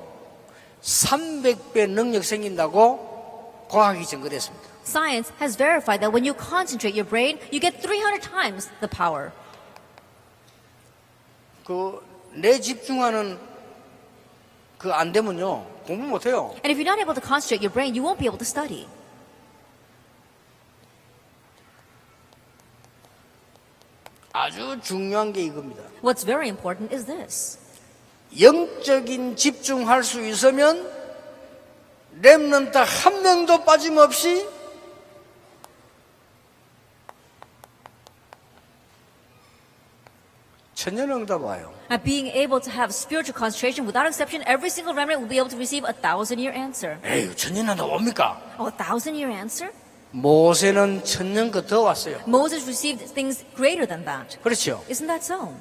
300배 능력 생긴다고 과학이 증거됐습니다. Science has verified that when you concentrate your brain, you get 300 times the power. 뇌 집중하는 안 되면요, 공부 못 해요. And if you're not able to concentrate your brain, you won't be able to study. 아주 중요한 게 이겁니다. What's very important is this. 영적인 집중할 수 있으면 렘넌트 한 명도 빠짐없이 천년응답 와요. At being able to have spiritual concentration, without exception, every single remnant will be able to receive a 1,000-year answer. 에이, 천년응답 옵니까? Oh, a 1,000-year answer? 모세는 천년껏 더 왔어요. Moses received things greater than that. 그렇죠. Isn't that so?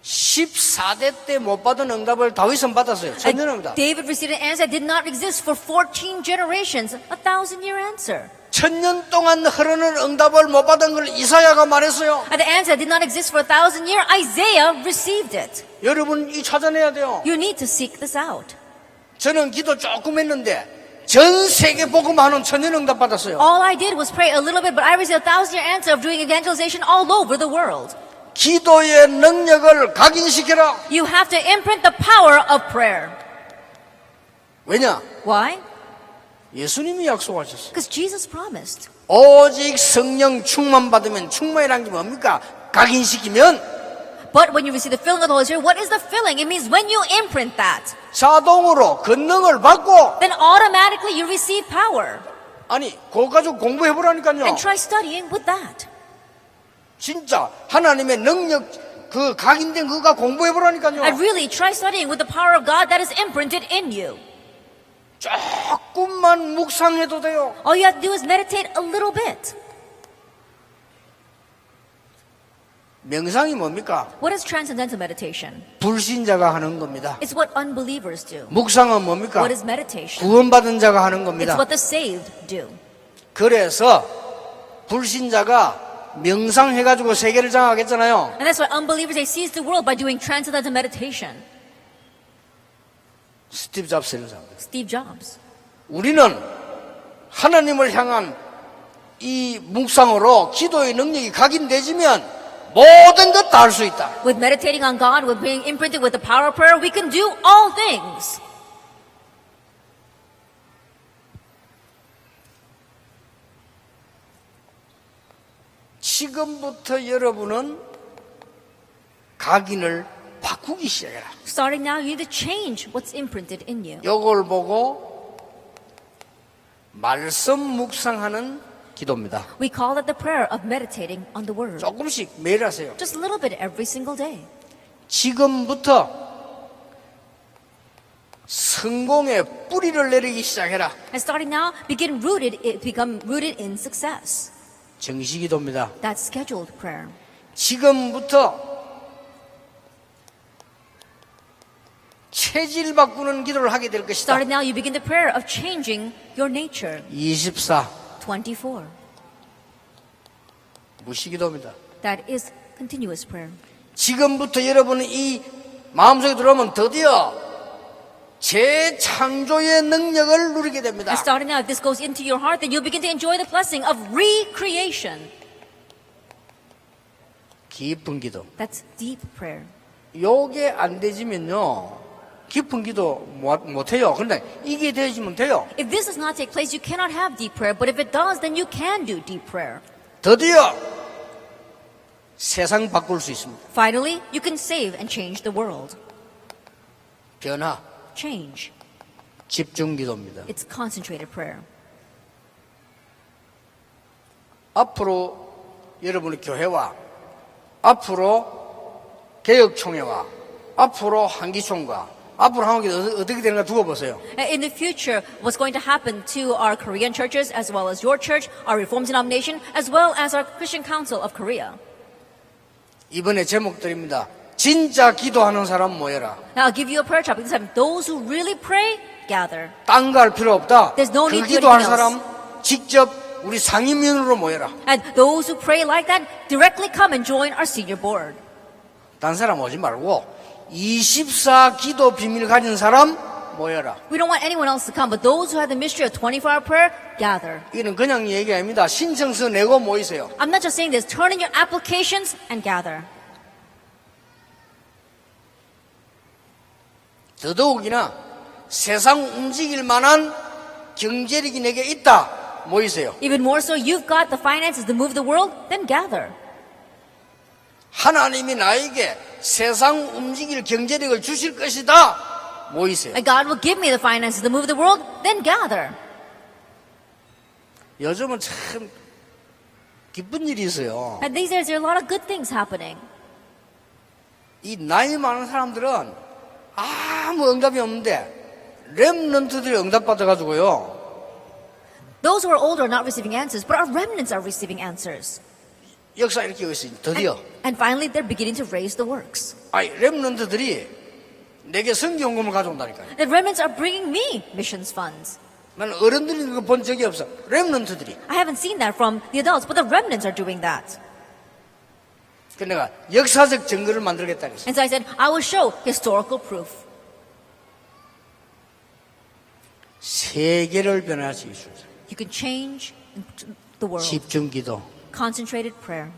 14대 때 못 받은 응답을 다윗은 받았어요. 천년응답. David received an answer that did not exist for 14 generations, a 1,000-year answer. 천년 동안 흐르는 응답을 못 받은 걸 이사야가 말했어요. And the answer that did not exist for 1,000 years, Isaiah received it. 여러분 이 찾아내야 돼요. You need to seek this out. 저는 기도 조금 했는데 전 세계 복음하는 천년응답 받았어요. All I did was pray a little bit, but I received a 1,000-year answer of doing evangelization all over the world. 기도의 능력을 각인시켜라. You have to imprint the power of prayer. 왜냐? Why? 예수님이 약속하셨어요. Because Jesus promised. 오직 성령 충만 받으면, 충만이란 게 뭡니까? 각인시키면 But when you receive the filling of the Holy Spirit, what is the filling? It means when you imprint that, 자동으로 권능을 받고, then automatically you receive power. 아니 그거 가지고 공부해보라니까요. And try studying with that. 진짜 하나님의 능력 각인된 그거 공부해보라니까요. And really try studying with the power of God that is imprinted in you. 조금만 묵상해도 돼요. All you have to do is meditate a little bit. 명상이 뭡니까? What is transcendental meditation? 불신자가 하는 겁니다. It's what unbelievers do. 묵상은 뭡니까? What is meditation? 구원받은 자가 하는 It's 겁니다. what the saved do. 그래서 불신자가 명상해가지고 세계를 장악했잖아요. And that's why unbelievers, they seize the world by doing transcendental meditation. 스티브 잡스 이런 사람들. Steve Jobs. 우리는 하나님을 향한 이 묵상으로 기도의 능력이 각인되지면 모든 것 다 할 수 있다. With meditating on God, with being imprinted with the power of prayer, we can do all things. 지금부터 여러분은 각인을 바꾸기 시작해라. Starting now, you need to change what's imprinted in you. 이걸 보고 말씀 묵상하는 기도입니다. We call it the prayer of meditating on the Word. 조금씩 매일 하세요. Just a little bit every single day. 지금부터 성공의 뿌리를 내리기 시작해라. And starting now, become rooted in success. 정시기도입니다. That's scheduled prayer. 지금부터 체질 바꾸는 기도를 하게 될 것이다. Starting now, you begin the prayer of changing your nature. 24 24. 무시기도입니다. That is continuous prayer. 지금부터 여러분은 이 마음속에 들어오면 드디어 재창조의 능력을 누리게 됩니다. And starting now, if this goes into your heart, then you'll begin to enjoy the blessing of recreation. 깊은 기도. That's deep prayer. 요게 안 되지면요, 깊은 기도 못해요. 그런데 이게 되지면 돼요. If this does not take place, you cannot have deep prayer. But if it does, then you can do deep prayer. 드디어 세상 바꿀 수 있습니다. Finally, you can save and change the world. 변화, Change. 집중 기도입니다. It's concentrated prayer. 앞으로 여러분의 교회와 앞으로 개혁총회와 앞으로 한기총과 앞으로 한국이 어떻게 되는가 두고 보세요. In the future, what's going to happen to our Korean churches, as well as your church, our Reformed denomination, as well as our Christian Council of Korea. 이번에 제목들입니다. 진짜 기도하는 사람 모여라. Now, I'll give you a prayer topic this time. Those who really pray, gather. 딴 거 할 필요 없다. There's no 그 need to do 기도하는 anything 사람 직접 우리 상임위원으로 모여라. And those who pray like that, directly come and join our senior board. 딴 사람 오지 말고 24 기도 비밀 가진 사람 모여라. We don't want anyone else to come, but those who have the mystery of 24-hour prayer, gather. 이는 그냥 얘기 아닙니다. 신청서 내고 모이세요. I'm not just saying this. Turn in your applications and gather. 더더욱이나 세상 움직일 만한 경제력이 내게 있다. 모이세요. Even more so, you've got the finances to move the world, then gather. 하나님이 나에게 세상 움직일 경제력을 주실 것이다. 모이세요. And God will give me the finances to move the world, then gather. 요즘은 참 기쁜 일이 있어요. And these days, there are a lot of good things happening. 이 나이 많은 사람들은 아무 응답이 없는데 렘넌트들이 응답받아가지고요. Those who are older are not receiving answers, but our remnants are receiving answers. 역사 이렇게 있어요. 드디어. And finally, they're beginning to raise the works. 아니 렘넌트들이 내게 성경금을 가져온다니까요. The remnants are bringing me missions funds. 나는 어른들이 그거 본 적이 없어. 렘넌트들이. I haven't seen that from the adults, but the remnants are doing that. 그래서 내가 역사적 증거를 만들겠다 그랬어. And so I said, I will show historical proof. 세계를 변화할 수 있습니다. You can change the world. 집중기도. Concentrated prayer.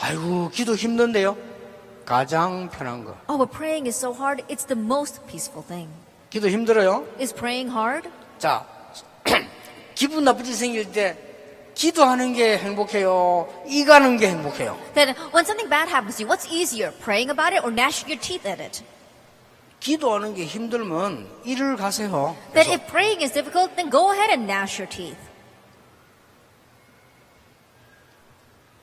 아이고 기도 힘든데요. 가장 편한 거. Oh, but praying is so hard. It's the most peaceful thing. 기도 힘들어요. Is praying hard? 자, 기분 나쁜 일 생길 때 기도하는 게 행복해요. 이가는 게 행복해요. Then when something bad happens to you, what's easier, praying about it or gnashing your teeth at it? 기도하는 게 힘들면 일을 가세요. Then 계속. if praying is difficult, then go ahead and gnash your teeth.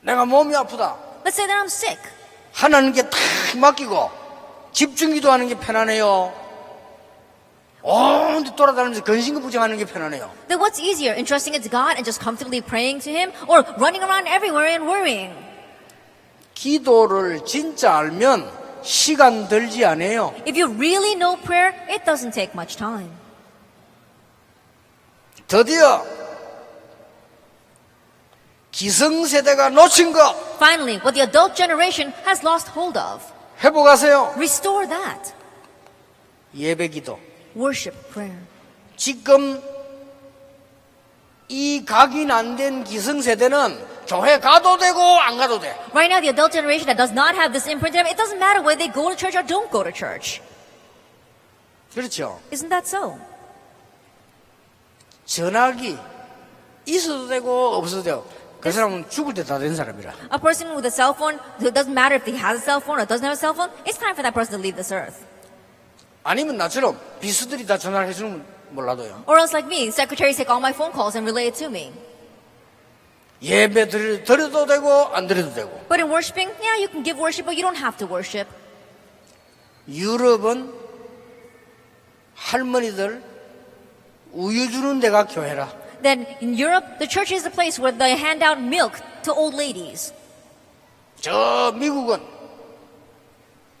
내가 몸이 아프다. Let's say that I'm sick. 하나님께 탁 맡기고 집중기도하는 게 편하네요. 온데 돌아다니면서 근심걱정하는 게 편하네요. Then what's easier, entrusting it to God and just comfortably praying to Him, or running around everywhere and worrying? 기도를 진짜 알면 시간 들지 않아요. If you really know prayer, it doesn't take much time. 드디어 기성세대가 놓친 거 Finally, what the adult generation has lost hold of, 회복하세요. restore that. 예배기도. Worship prayer. 지금 이 각인 안 된 기성세대는 교회 가도 되고 안 가도 돼. Right now, the adult generation that does not have this imprint in them, it doesn't matter whether they go to church or don't go to church. 그렇죠. Isn't that so? 전화기 있어도 되고 없어도 되고 그 사람은 죽을 때 다 된 사람이라. A person with a cell phone, it doesn't matter if he has a cell phone or doesn't have a cell phone, it's time for that person to leave this earth. 아니면 나처럼 비수들이 다 전화를 해주는 몰라도요. Or else like me, secretaries take all my phone calls and relay it to me. 예배 드려도 되고 안 드려도 되고. But in worshiping, yeah, you can give worship, but you don't have to worship. 유럽은 할머니들 우유 주는 데가 교회라. Then in Europe, the church is the place where they hand out milk to old ladies. 저 미국은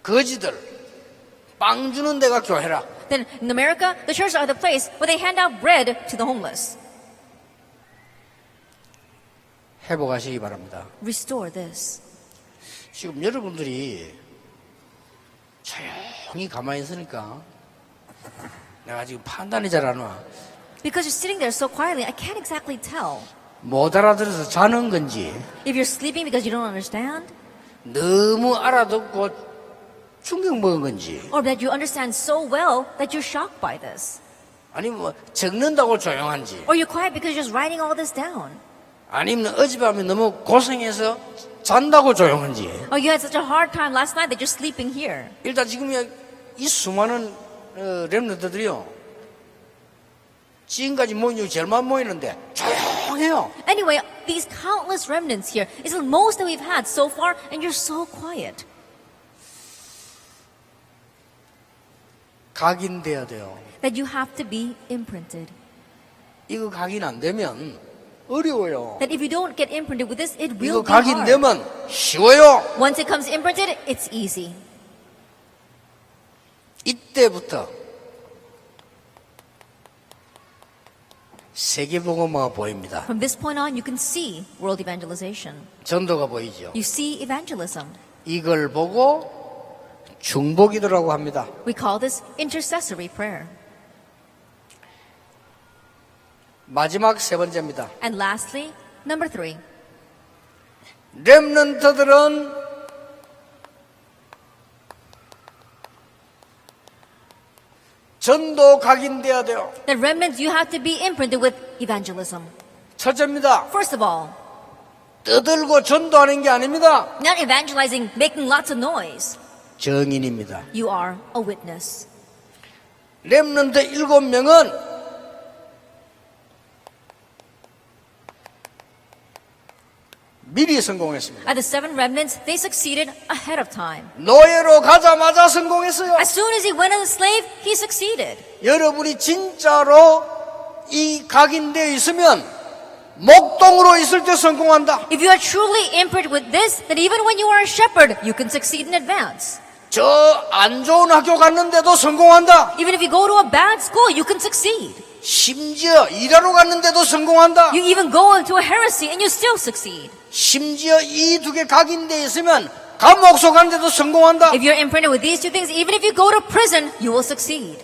거지들 빵 주는 데가 교회라. Then in America, the churches are the place where they hand out bread to the homeless. 회복하시기 바랍니다. Restore this. 지금 여러분들이 조용히 가만히 있으니까 내가 지금 판단이 잘 안 와. Because you're sitting there so quietly, I can't exactly tell. 못 알아들어서 자는 건지 If you're sleeping because you don't understand, 너무 알아듣고 충격 먹은 건지 or that you understand so well that you're shocked by this. 아니면 뭐 적는다고 조용한지 Or you're quiet because you're just writing all this down. 아니면 어젯밤에 너무 고생해서 잔다고 조용한지 Or you had such a hard time last night that you're sleeping here. 일단 지금 이 수많은 렘넌트들이요 지금까지 모인 중 제일 많이 모이는데 조용해요. Anyway, these countless remnants here is the most that we've had so far, and you're so quiet. 각인돼야 돼요. That you have to be imprinted. 이거 각인 안 되면 어려워요. That if you don't get imprinted with this, it 이거 will be hard. 각인되면 쉬워요. Once it comes imprinted, it's easy. 이때부터 세계복음화가 보입니다. From this point on, you can see world evangelization. 전도가 보이죠. You see evangelism. 이걸 보고 중보기도라고 합니다. We call this intercessory prayer. 마지막 세 번째입니다. And lastly, number 3. 렘넌트들은 전도 각인돼야 돼요. The remnants, you have to be imprinted with evangelism. 첫째입니다. First of all, 떠들고 전도하는 게 아닙니다. not evangelizing, making lots of noise. 정인입니다. You are a witness. 렘넌트 7명은 미리 성공했습니다. At the 7 remnants, they succeeded ahead of time. 노예로 가자마자 성공했어요. As soon as he went as a slave, he succeeded. 여러분이 진짜로 이 각인되어 있으면 목동으로 있을 때 성공한다. If you are truly imprinted with this, then even when you are a shepherd, you can succeed in advance. 저 안 좋은 학교 갔는데도 성공한다. Even if you go to a bad school, you can succeed. 심지어 일하러 갔는데도 성공한다. You even go into a heresy and you still succeed. 심지어 이 두 개 각인되어 있으면 감옥소 갔는데도 성공한다. If you're imprinted with these 2 things, even if you go to prison, you will succeed.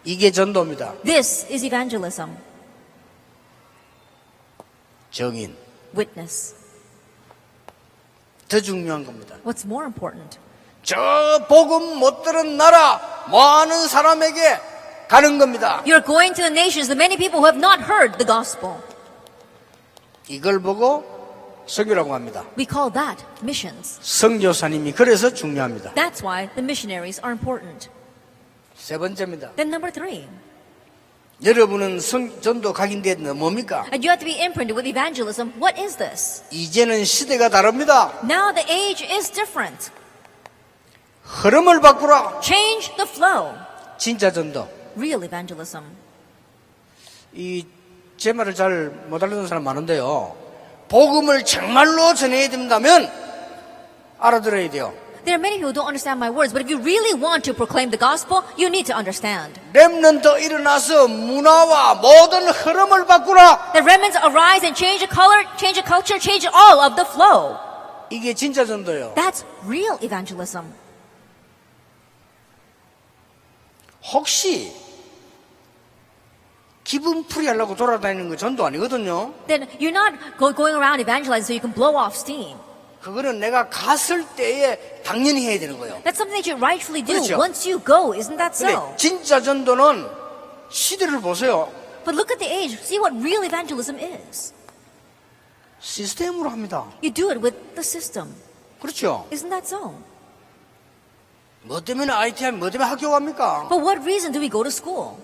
이게 전도입니다. This is evangelism. 정인. Witness. 더 중요한 겁니다. What's more important? 저 복음 못 들은 나라 많은 사람에게 가는 겁니다. You're going to the nations, the many people who have not heard the gospel. 이걸 보고 선교라고 합니다. We call that missions. 선교사님이 그래서 중요합니다. That's why the missionaries are important. 세 번째입니다. Then number 3. 여러분은 전도 각인되는 뭡니까? And you have to be imprinted with evangelism. What is this? 이제는 시대가 다릅니다. Now the age is different. 흐름을 바꾸라. Change the flow. 진짜 전도. Real evangelism. 제 말을 잘 못 알아듣는 사람 많은데요. 복음을 정말로 전해야 된다면 알아들어야 돼요. There are many people who don't understand my words, but if you really want to proclaim the gospel, you need to understand. 렘넌트 일어나서 문화와 모든 흐름을 바꾸라. The remnants arise and change the color, change the culture, change all of the flow. 이게 진짜 전도예요. That's real evangelism. 혹시 기분풀이 하려고 돌아다니는 거 전도 아니거든요. Then you're not going around evangelizing so you can blow off steam. 그거는 내가 갔을 때에 당연히 해야 되는 거예요. That's something that you rightfully do 그렇죠. once you go. Isn't that 근데 so? 진짜 전도는 시대를 보세요. But look at the age. See what real evangelism is. 시스템으로 합니다. You do it with the system. 그렇죠. Isn't that so? 뭐 때문에 IT 하면 뭐 때문에 학교 갑니까? For what reason do we go to school?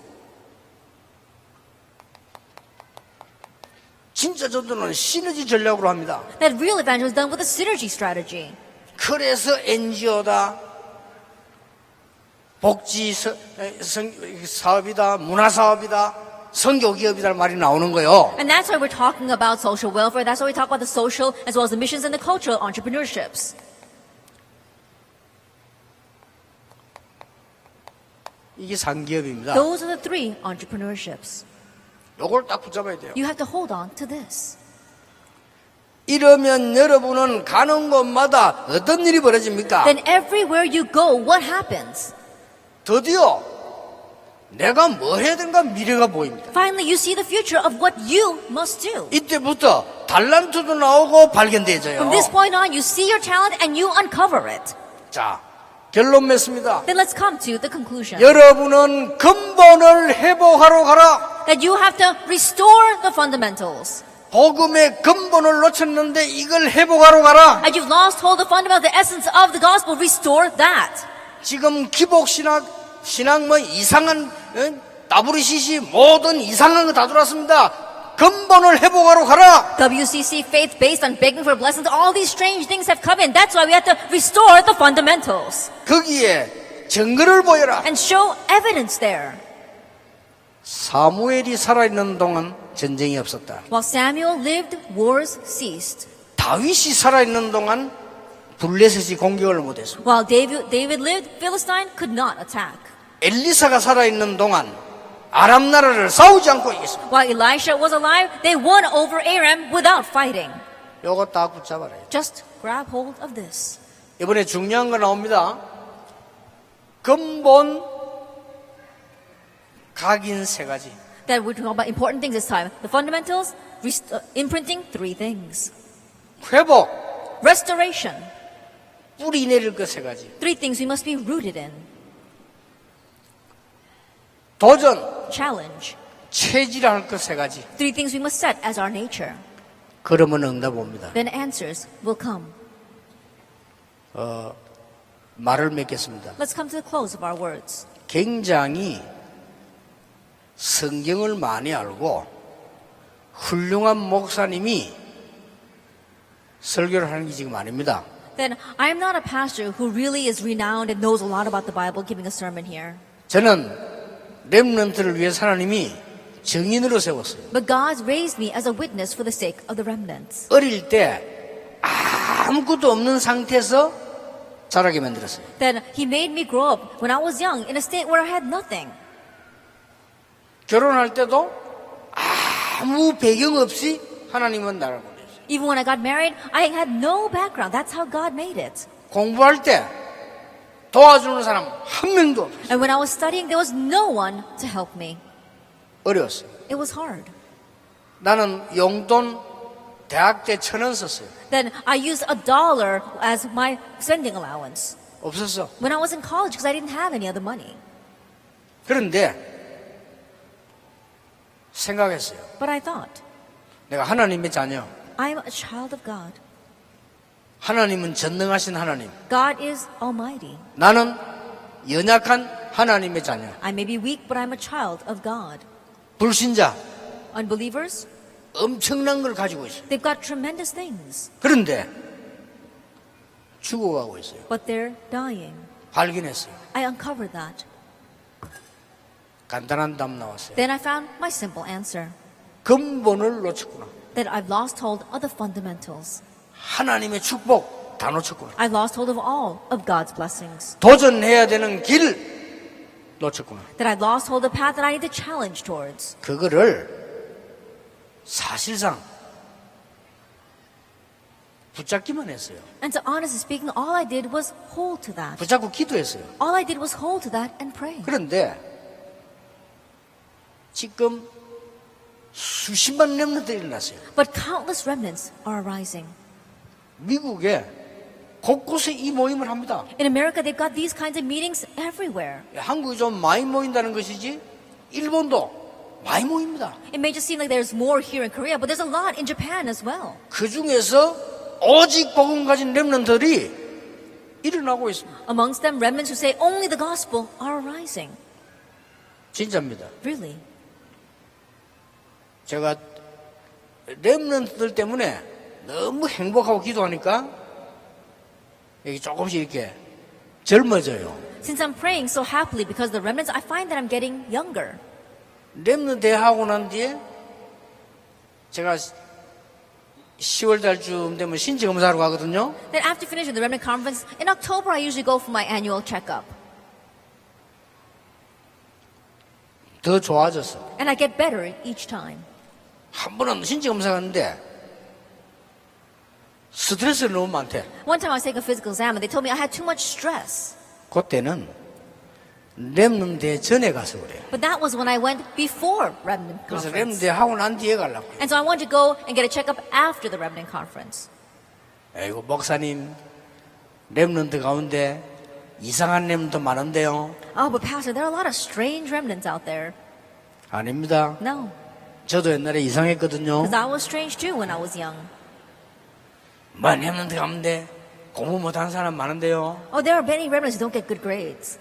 진짜 전도는 시너지 전략으로 합니다. That real evangelism is done with a synergy strategy. 그래서 NGO다, 복지 사업이다, 문화 사업이다, 선교 기업이다 말이 나오는 거예요. And that's why we're talking about social welfare. That's why we talk about the social as well as the missions and the cultural entrepreneurships. 이게 상기업입니다. Those are the 3 entrepreneurships. 요걸 딱 붙잡아야 돼요. You have to hold on to this. 이러면 여러분은 가는 곳마다 어떤 일이 벌어집니까? Then everywhere you go, what happens? 드디어 내가 뭐 해야 되는가 미래가 보입니다. Finally, you see the future of what you must do. 이때부터 달란트도 나오고 발견되어져요. From this point on, you see your talent and you uncover it. 자, 결론 맺습니다. Then let's come to the conclusion. 여러분은 근본을 회복하러 가라. That you have to restore the fundamentals. 복음의 근본을 놓쳤는데 이걸 회복하러 가라. As you've lost hold of the fundamental, the essence of the gospel, restore that. 지금 기복신학, 신학 뭐 이상한 WCC 모든 이상한 거 다 들어왔습니다. 근본을 회복하러 가라. WCC, faith based on begging for blessings, all these strange things have come in. That's why we have to restore the fundamentals. 거기에 증거를 보여라. and show evidence there. 사무엘이 살아있는 동안 전쟁이 없었다. While Samuel lived, wars ceased. 다윗이 살아있는 동안 블레셋이 공격을 못했습니다. While David lived, Philistine could not attack. 엘리사가 살아있는 동안 아람 나라를 싸우지 않고 이겼습니다. While Elisha was alive, they won over Aram without fighting. 요거 딱 붙잡아라. Just grab hold of this. 이번에 중요한 거 나옵니다. 근본 각인 세 가지. That we're talking about important things this time. The fundamentals, imprinting three things. 회복, Restoration, 뿌리 내릴 것 세 가지. three things we must be rooted in. 도전, Challenge, 체질할 것 세 가지. three things we must set as our nature. 그러면 응답 옵니다. Then answers will come. 말을 맺겠습니다. Let's come to the close of our words. 굉장히 성경을 많이 알고 훌륭한 목사님이 설교를 하는 게 지금 아닙니다. Then I am not a pastor who really is renowned and knows a lot about the Bible giving a sermon here. 저는 렘넌트를 위해서 하나님이 증인으로 세웠어요. But God raised me as a witness for the sake of the remnants. 어릴 때 아무것도 없는 상태에서 자라게 만들었어요. Then He made me grow up when I was young in a state where I had nothing. 결혼할 때도 아무 배경 없이 하나님은 나를 보냈어요. Even when I got married, I had no background. That's how God made it. 공부할 때 도와주는 사람 한 명도 없어요. And when I was studying, there was no one to help me. 어려웠어요. It was hard. 나는 용돈 대학 때 1,000원 썼어요. Then I used $1 as my spending allowance. 없었어. When I was in college, because I didn't have any other money. 그런데 생각했어요. But I thought, 내가 하나님의 자녀. I'm a child of God. 하나님은 전능하신 하나님. God is almighty. 나는 연약한 하나님의 자녀. I may be weak, but I'm a child of God. 불신자 Unbelievers, 엄청난 걸 가지고 있어요. they've got tremendous things, 그런데 죽어가고 있어요. but they're dying. 발견했어요. I uncovered that. 간단한 답 나왔어요. Then I found my simple answer, 근본을 놓쳤구나. that I've lost hold of the fundamentals. 하나님의 축복 다 놓쳤구나. I've lost hold of all of God's blessings. 도전해야 되는 길 놓쳤구나. That I've lost hold of the path that I need to challenge towards. 그거를 사실상 붙잡기만 했어요. And so honestly speaking, all I did was hold to that. 붙잡고 기도했어요. All I did was hold to that and pray. 그런데 지금 수십만 렘넌트들이 일어났어요. But countless remnants are arising. 미국에 곳곳에 이 모임을 합니다. In America, they've got these kinds of meetings everywhere. 한국이 좀 많이 모인다는 것이지 일본도 많이 모입니다. It may just seem like there's more here in Korea, but there's a lot in Japan as well. 그 중에서 오직 복음 가진 렘넌트들이 일어나고 있습니다. Amongst them, remnants who say only the gospel are arising. 진짜입니다. Really. 제가 렘넌트들 때문에 너무 행복하고 기도하니까 여기 조금씩 이렇게 젊어져요. Since I'm praying so happily because of the remnants, I find that I'm getting younger. 렘넌트 대하고 난 뒤에 제가 10월 달쯤 되면 신체 검사하러 가거든요. Then after finishing the remnant conference, in October I usually go for my annual checkup. 더 좋아졌어. And I get better each time. 한 번은 신체 검사 갔는데 스트레스가 너무 많대. One time I was taking a physical exam and they told me I had too much stress. 그때는 렘넌트 전에 가서 그래요. But that was when I went before remnant 그래서 conference. 렘넌트 하고 난 뒤에 가려고. And so I wanted to go and get a checkup after the remnant conference. 에이고 목사님 렘넌트 가운데 이상한 렘넌트 많은데요. Oh, but Pastor, there are a lot of strange remnants out there. 아닙니다. No, 저도 옛날에 이상했거든요. because I was strange too when I was young. 뭐 렘넌트 가운데 공부 못하는 사람 많은데요. Oh, there are many remnants who don't get good grades.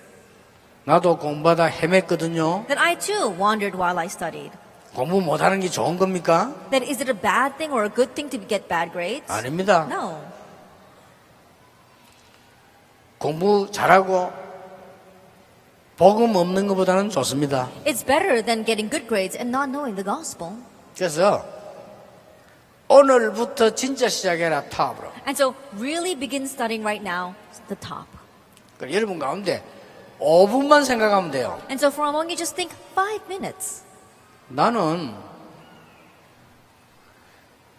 나도 공부하다 헤맸거든요. Then I too wandered while I studied. 공부 못하는 게 좋은 겁니까? Then is it a bad thing or a good thing to get bad grades? 아닙니다. No. 공부 잘하고 복음 없는 것보다는 좋습니다. It's better than getting good grades and not knowing the gospel. 그래서 오늘부터 진짜 시작해라 탑으로. And so really begin studying right now, the top. 그러니까 여러분 가운데 5분만 생각하면 돼요. And so for a moment, you just think 5 minutes. 나는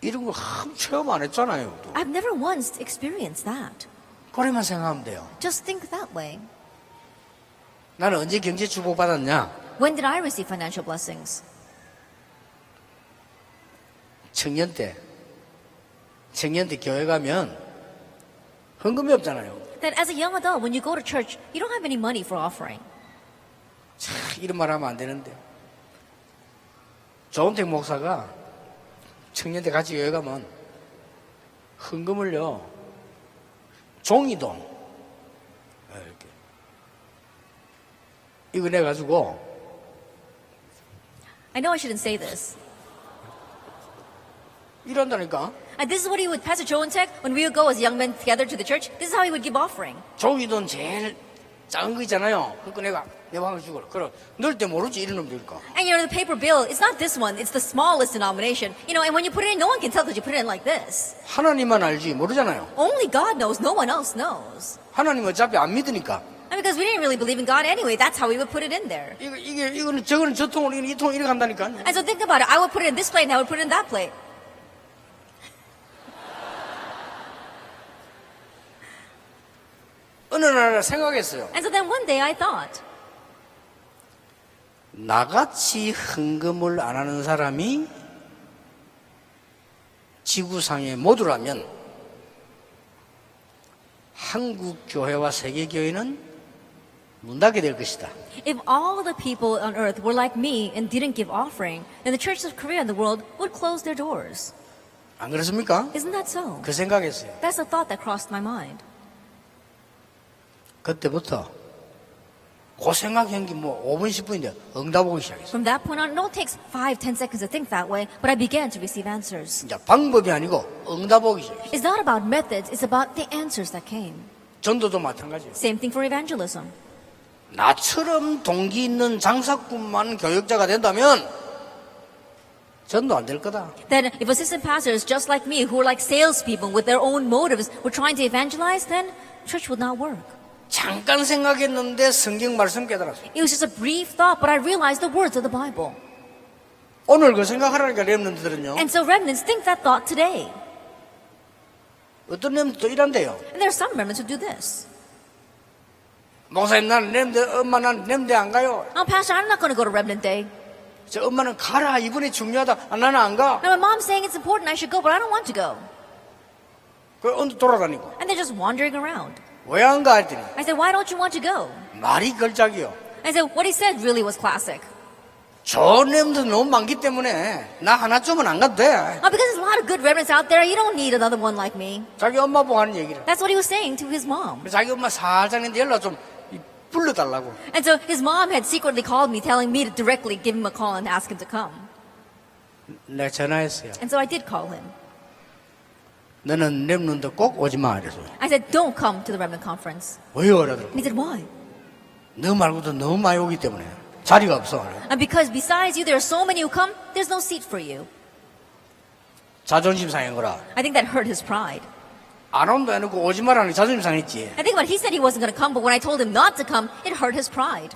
이런 거 한 체험 안 했잖아요. 또. I've never once experienced that. 그래만 생각하면 돼요. Just think that way. 나는 언제 경제 축복 받았냐? When did I receive financial blessings? 청년 때 교회 가면 헌금이 없잖아요. That as a young adult, when you go to church, you don't have any money for offering. 참, 이런 말 하면 안 되는데. 조은택 목사가 청년 때 같이 교회 가면 헌금을요, 종이돈, 이렇게. 이거 내가지고, I know I shouldn't say this. 이런다니까. And this is what he would, Pastor Joe and Tech, when we would go as young men together to the church, this is how he would give offering. 종이돈 제일 작은 거 있잖아요. 그거 내가 내 방을 주고. 그럼 넣을 때 모르지, 이런 놈들일까. And you know, the paper bill, it's not this one, it's the smallest denomination. You know, and when you put it in, no one can tell that you put it in like this. 하나님만 알지, 모르잖아요. Only God knows, no one else knows. 하나님 어차피 안 믿으니까. And because we didn't really believe in God anyway, that's how we would put it in there. 이거는 저거는 저 통으로, 이 통으로 이렇게 간다니까. And so think about it, I would put it in this plate and I would put it in that plate. 어느 날 생각했어요. And so then one day I thought, 나같이 헌금을 안 하는 사람이 지구상에 모두라면 한국 교회와 세계 교회는 문 닫게 될 것이다. if all the people on earth were like me and didn't give offering, then the churches of Korea and the world would close their doors. 안 그렇습니까? Isn't that so? 그 생각했어요. That's a thought that crossed my mind. 그때부터 그 생각한 게 뭐 5분 10분인데 응답 오기 시작했어요. From that point on, it only takes 5-10 seconds to think that way, but I began to receive answers. 이제 방법이 아니고 응답 오기 시작했어요. It's not about methods, it's about the answers that came. 전도도 마찬가지예요. Same thing for evangelism. 나처럼 동기 있는 장사꾼만 교역자가 된다면 전도 안 될 거다. Then if assistant pastors just like me, who are like salespeople with their own motives, were trying to evangelize, then church would not work. 잠깐 생각했는데 성경 말씀 깨달았어요. It was just a brief thought, but I realized the words of the Bible. 오늘 그 생각하라니까 렘넌트들은요. And so remnants think that thought today. 어떤 렘넌트도 이란대요. And there are some remnants who do this. 목사님 나는 엄마 난 렘대 안 가요. Oh, Pastor, I'm not going to go to remnant day. 저 엄마는 가라 이번에 중요하다. 아, 나는 안 가. Now my mom's saying it's important I should go, but I don't want to go. 그 언제 돌아다니고 And they're just wandering around. 왜 안 가 했더니 I said, why don't you want to go? 말이 걸작이요. I said, what he said really was classic. 좋은 렘도 너무 많기 때문에 나 하나쯤은 안 가도 돼. Oh, because there's a lot of good remnants out there, you don't need another one like me. 자기 엄마 보고 하는 얘기를. That's what he was saying to his mom. 자기 엄마 살짝 했는데 연락 좀 불러달라고. And so his mom had secretly called me, telling me to directly give him a call and ask him to come. 내가 전화했어요. And so I did call him. 너는 렘넌트 꼭 오지 마 이래서. I said, don't come to the remnant conference. 왜요? 그러더라고. And he said, why? 너 말고도 너무 많이 오기 때문에 자리가 없어. And because besides you, there are so many who come, there's no seat for you. 자존심 상한 거라. I think that hurt his pride. 안 온다 해놓고 오지 말라는 자존심 상했지. I think about it, he said he wasn't going to come, but when I told him not to come, it hurt his pride.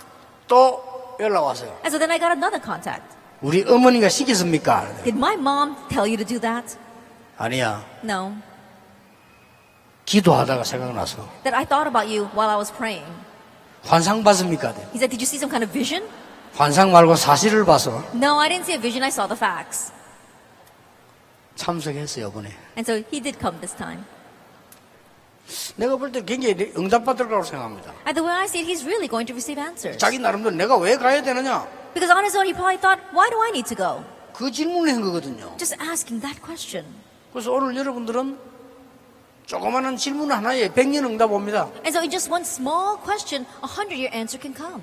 또 연락 왔어요. And so then I got another contact. 우리 어머니가 시켰습니까? Did my mom tell you to do that? 아니야. No. 기도하다가 생각나서. That I thought about you while I was praying. 환상 봤습니까? He said, did you see some kind of vision? 환상 말고 사실을 봐서 No, I didn't see a vision, I saw the facts. 참석했어요, 이번에. And so he did come this time. 내가 볼 때 굉장히 응답받을 거라고 생각합니다. And the way I see it, he's really going to receive answers. 자기 나름대로 내가 왜 가야 되느냐? Because on his own, he probably thought, why do I need to go? 그 질문을 한 거거든요. Just asking that question. 그래서 오늘 여러분들은 조그마한 질문 하나에 100년 응답 옵니다. And so in just one small question, 100-year answer can come.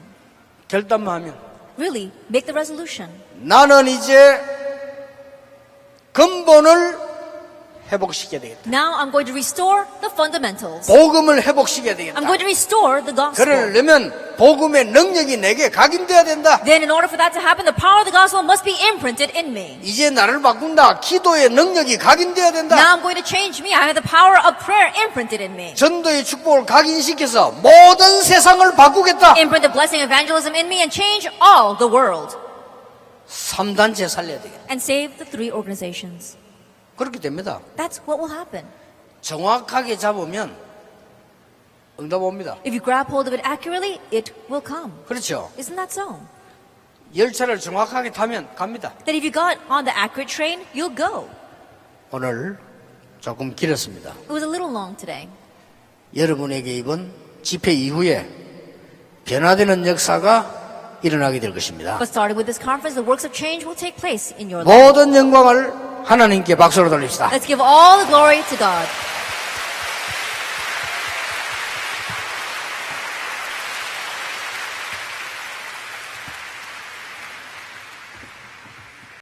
결단만 하면. Really, make the resolution. 나는 이제 근본을 회복시켜야 되겠다. Now I'm going to restore the fundamentals. 복음을 회복시켜야 되겠다. I'm going to restore the gospel. 그러려면 복음의 능력이 내게 각인돼야 된다. Then in order for that to happen, the power of the gospel must be imprinted in me. 이제 나를 바꾼다. 기도의 능력이 각인돼야 된다. Now I'm going to change me. I have the power of prayer imprinted in me. 전도의 축복을 각인시켜서 모든 세상을 바꾸겠다. Imprint the blessing of evangelism in me and change all the world. 3단체 살려야 되겠다. And save the 3 organizations. 그렇게 됩니다. That's what will happen. 정확하게 잡으면 응답 옵니다. If you grab hold of it accurately, it will come. 그렇죠. Isn't that so? 열차를 정확하게 타면 갑니다. That if you got on the accurate train, you'll go. 오늘 조금 길었습니다. It was a little long today. 여러분에게 이번 집회 이후에 변화되는 역사가 일어나게 될 것입니다. But starting with this conference, the works of change will take place in your life. 모든 영광을 하나님께 박수로 돌립시다. Let's give all the glory to God.